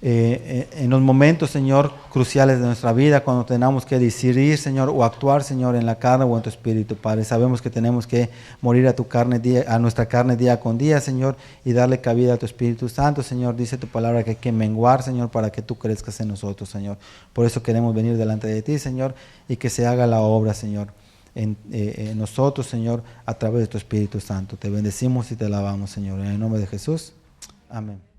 en los momentos, Señor, cruciales de nuestra vida, cuando tenemos que decidir, Señor, o actuar, Señor, en la carne o en tu espíritu, Padre. Sabemos que tenemos que morir a nuestra carne día con día, Señor, y darle cabida a tu Espíritu Santo, Señor. Dice tu palabra que hay que menguar, Señor, para que tú crezcas en nosotros, Señor. Por eso queremos venir delante de ti, Señor, y que se haga la obra, Señor, en nosotros, Señor, a través de tu Espíritu Santo. Te bendecimos y te alabamos, Señor. En el nombre de Jesús. Amén.